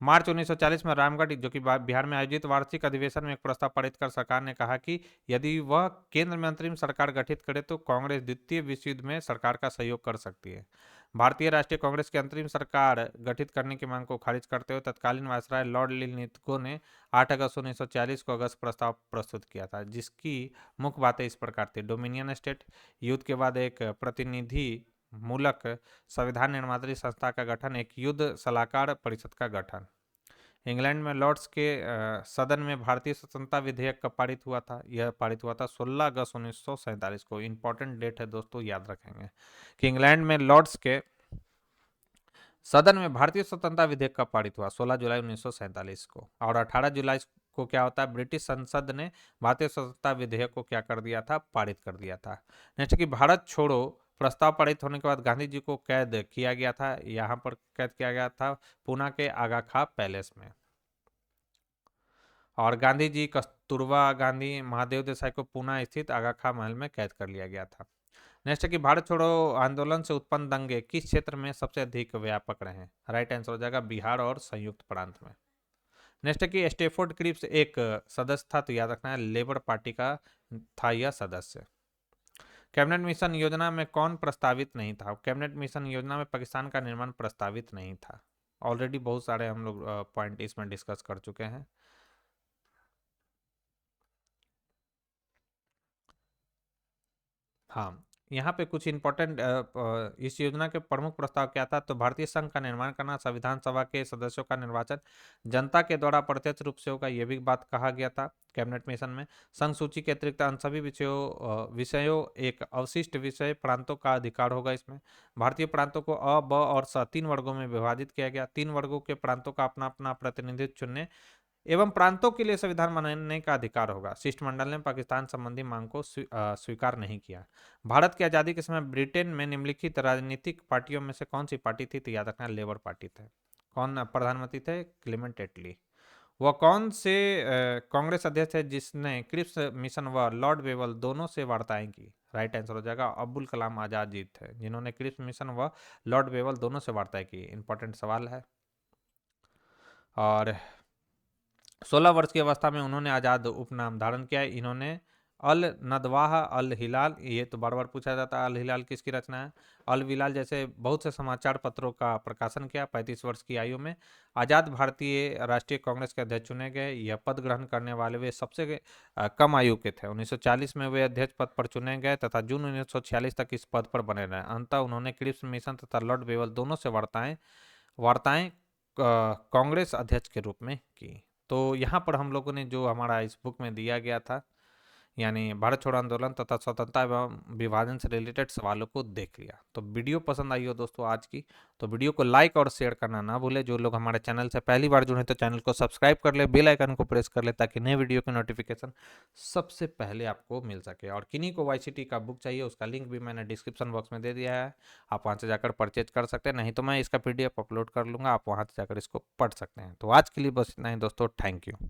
मार्च 1940 में रामगढ़ जो कि बिहार में आयोजित वार्षिक अधिवेशन में एक प्रस्ताव पारित कर सरकार ने कहा कि यदि वह केंद्र में अंतरिम सरकार गठित करे तो कांग्रेस द्वितीय विश्व युद्ध में सरकार का सहयोग कर सकती है। भारतीय राष्ट्रीय कांग्रेस की अंतरिम सरकार गठित करने की मांग को खारिज करते हुए तत्कालीन वायसराय लॉर्ड लिनलिथगो ने 8 अगस्त 1940 को अगस्त प्रस्ताव प्रस्तुत किया था, जिसकी मुख्य बातें इस प्रकार थी। डोमिनियन स्टेट, युद्ध के बाद एक प्रतिनिधि मूलक संविधान निर्मात्री संस्था का गठन, एक युद्ध सलाहकार परिषद का गठन। इंग्लैंड में लॉर्ड्स के सदन में भारतीय स्वतंत्रता विधेयक कब पारित हुआ था? यह पारित हुआ था 16 अगस्त 1947 को। इंपॉर्टेंट डेट है दोस्तों, याद रखेंगे कि इंग्लैंड में लॉर्ड्स के सदन में भारतीय स्वतंत्रता विधेयक कब पारित हुआ? 16 जुलाई 1947 को। और 18 जुलाई को क्या होता है? ब्रिटिश संसद ने भारतीय स्वतंत्रता विधेयक को क्या कर दिया था? पारित कर दिया था। नेक्स्ट कि भारत छोड़ो प्रस्ताव पारित होने के बाद गांधी जी को कैद किया गया था। यहाँ पर कैद किया गया था पूना के आगा खां पैलेस में। और गांधी जी, कस्तूरबा गांधी, महादेव देसाई को पूना स्थित आगा खां महल में कैद कर लिया गया था। नेक्स्ट है कि भारत छोड़ो आंदोलन से उत्पन्न दंगे किस क्षेत्र में सबसे अधिक व्यापक रहे? राइट आंसर हो जाएगा बिहार और संयुक्त प्रांत में। नेक्स्ट है कि स्टेफोर्ड क्रिप्स एक सदस्य था, तो याद रखना है लेबर पार्टी का था यह सदस्य। कैबिनेट मिशन योजना में कौन प्रस्तावित नहीं था? कैबिनेट मिशन योजना में पाकिस्तान का निर्माण प्रस्तावित नहीं था। ऑलरेडी बहुत सारे हम लोग पॉइंट इसमें डिस्कस कर चुके हैं। हाँ, यहाँ पे कुछ इंपॉर्टेंट इस योजना के प्रमुख प्रस्ताव क्या था? तो भारतीय संघ का निर्माण करना, संविधान सभा के सदस्यों का निर्वाचन जनता के द्वारा प्रत्यक्ष रूप से होगा, यह भी बात कहा गया था कैबिनेट मिशन में। संघ सूची के अतिरिक्त अन्य सभी विषयों एक अवशिष्ट विषय प्रांतों का अधिकार होगा इसमें। भारतीय प्रांतों को अ, ब और स 3 वर्गों में विभाजित किया गया। 3 वर्गों के प्रांतों का अपना अपना प्रतिनिधित्व चुनने एवं प्रांतों के लिए संविधान बनाने का अधिकार होगा। शिष्टमंडल ने पाकिस्तान संबंधी मांग को स्वीकार नहीं किया। भारत की आज़ादी के समय ब्रिटेन में निम्नलिखित राजनीतिक पार्टियों में से कौन सी पार्टी थी? तो याद रखना लेबर पार्टी थे। कौन प्रधानमंत्री थे? क्लेमेंट एटली। वह कौन से कांग्रेस अध्यक्ष है जिसने क्रिप्स मिशन व लॉर्ड वेवल दोनों से वार्ताएं की? राइट आंसर हो जाएगा अब्दुल कलाम आजाद जी थे, जिन्होंने क्रिप्स मिशन व लॉर्ड वेवल दोनों से वार्ताएं की। इंपॉर्टेंट सवाल है। और 16 वर्ष की अवस्था में उन्होंने आज़ाद उपनाम धारण किया। इन्होंने अल नदवाह अल हिलाल, ये तो बार बार पूछा जाता है अल हिलाल किसकी रचना है, अल विलाल जैसे बहुत से समाचार पत्रों का प्रकाशन किया। 35 वर्ष की आयु में आज़ाद भारतीय राष्ट्रीय कांग्रेस के अध्यक्ष चुने गए। यह पद ग्रहण करने वाले वे सबसे कम आयु के थे। 1940 में वे अध्यक्ष पद पर चुने गए तथा जून 1946 तक इस पद पर बने रहे। अंततः उन्होंने क्रिप्स मिशन तथा लॉर्ड वेवल दोनों से वार्ताएं वार्ताएं कांग्रेस अध्यक्ष के रूप में की। तो यहाँ पर हम लोगों ने जो हमारा इस बुक में दिया गया था, यानी भारत छोड़ो आंदोलन तथा स्वतंत्रता एवं विभाजन से रिलेटेड सवालों को देख लिया। तो वीडियो पसंद आई हो दोस्तों आज की, तो वीडियो को लाइक और शेयर करना ना भूले। जो लोग हमारे चैनल से पहली बार जुड़े तो चैनल को सब्सक्राइब कर ले, बेल आइकन को प्रेस कर ले, ताकि नए वीडियो की नोटिफिकेशन सबसे पहले आपको मिल सके। और किन्हीं को वाईसीटी का बुक चाहिए, उसका लिंक भी मैंने डिस्क्रिप्शन बॉक्स में दे दिया है, आप वहाँ से जाकर परचेज कर सकते हैं। नहीं तो मैं इसका PDF अपलोड कर लूँगा, आप वहाँ से जाकर इसको पढ़ सकते हैं। तो आज के लिए बस इतना ही दोस्तों, थैंक यू।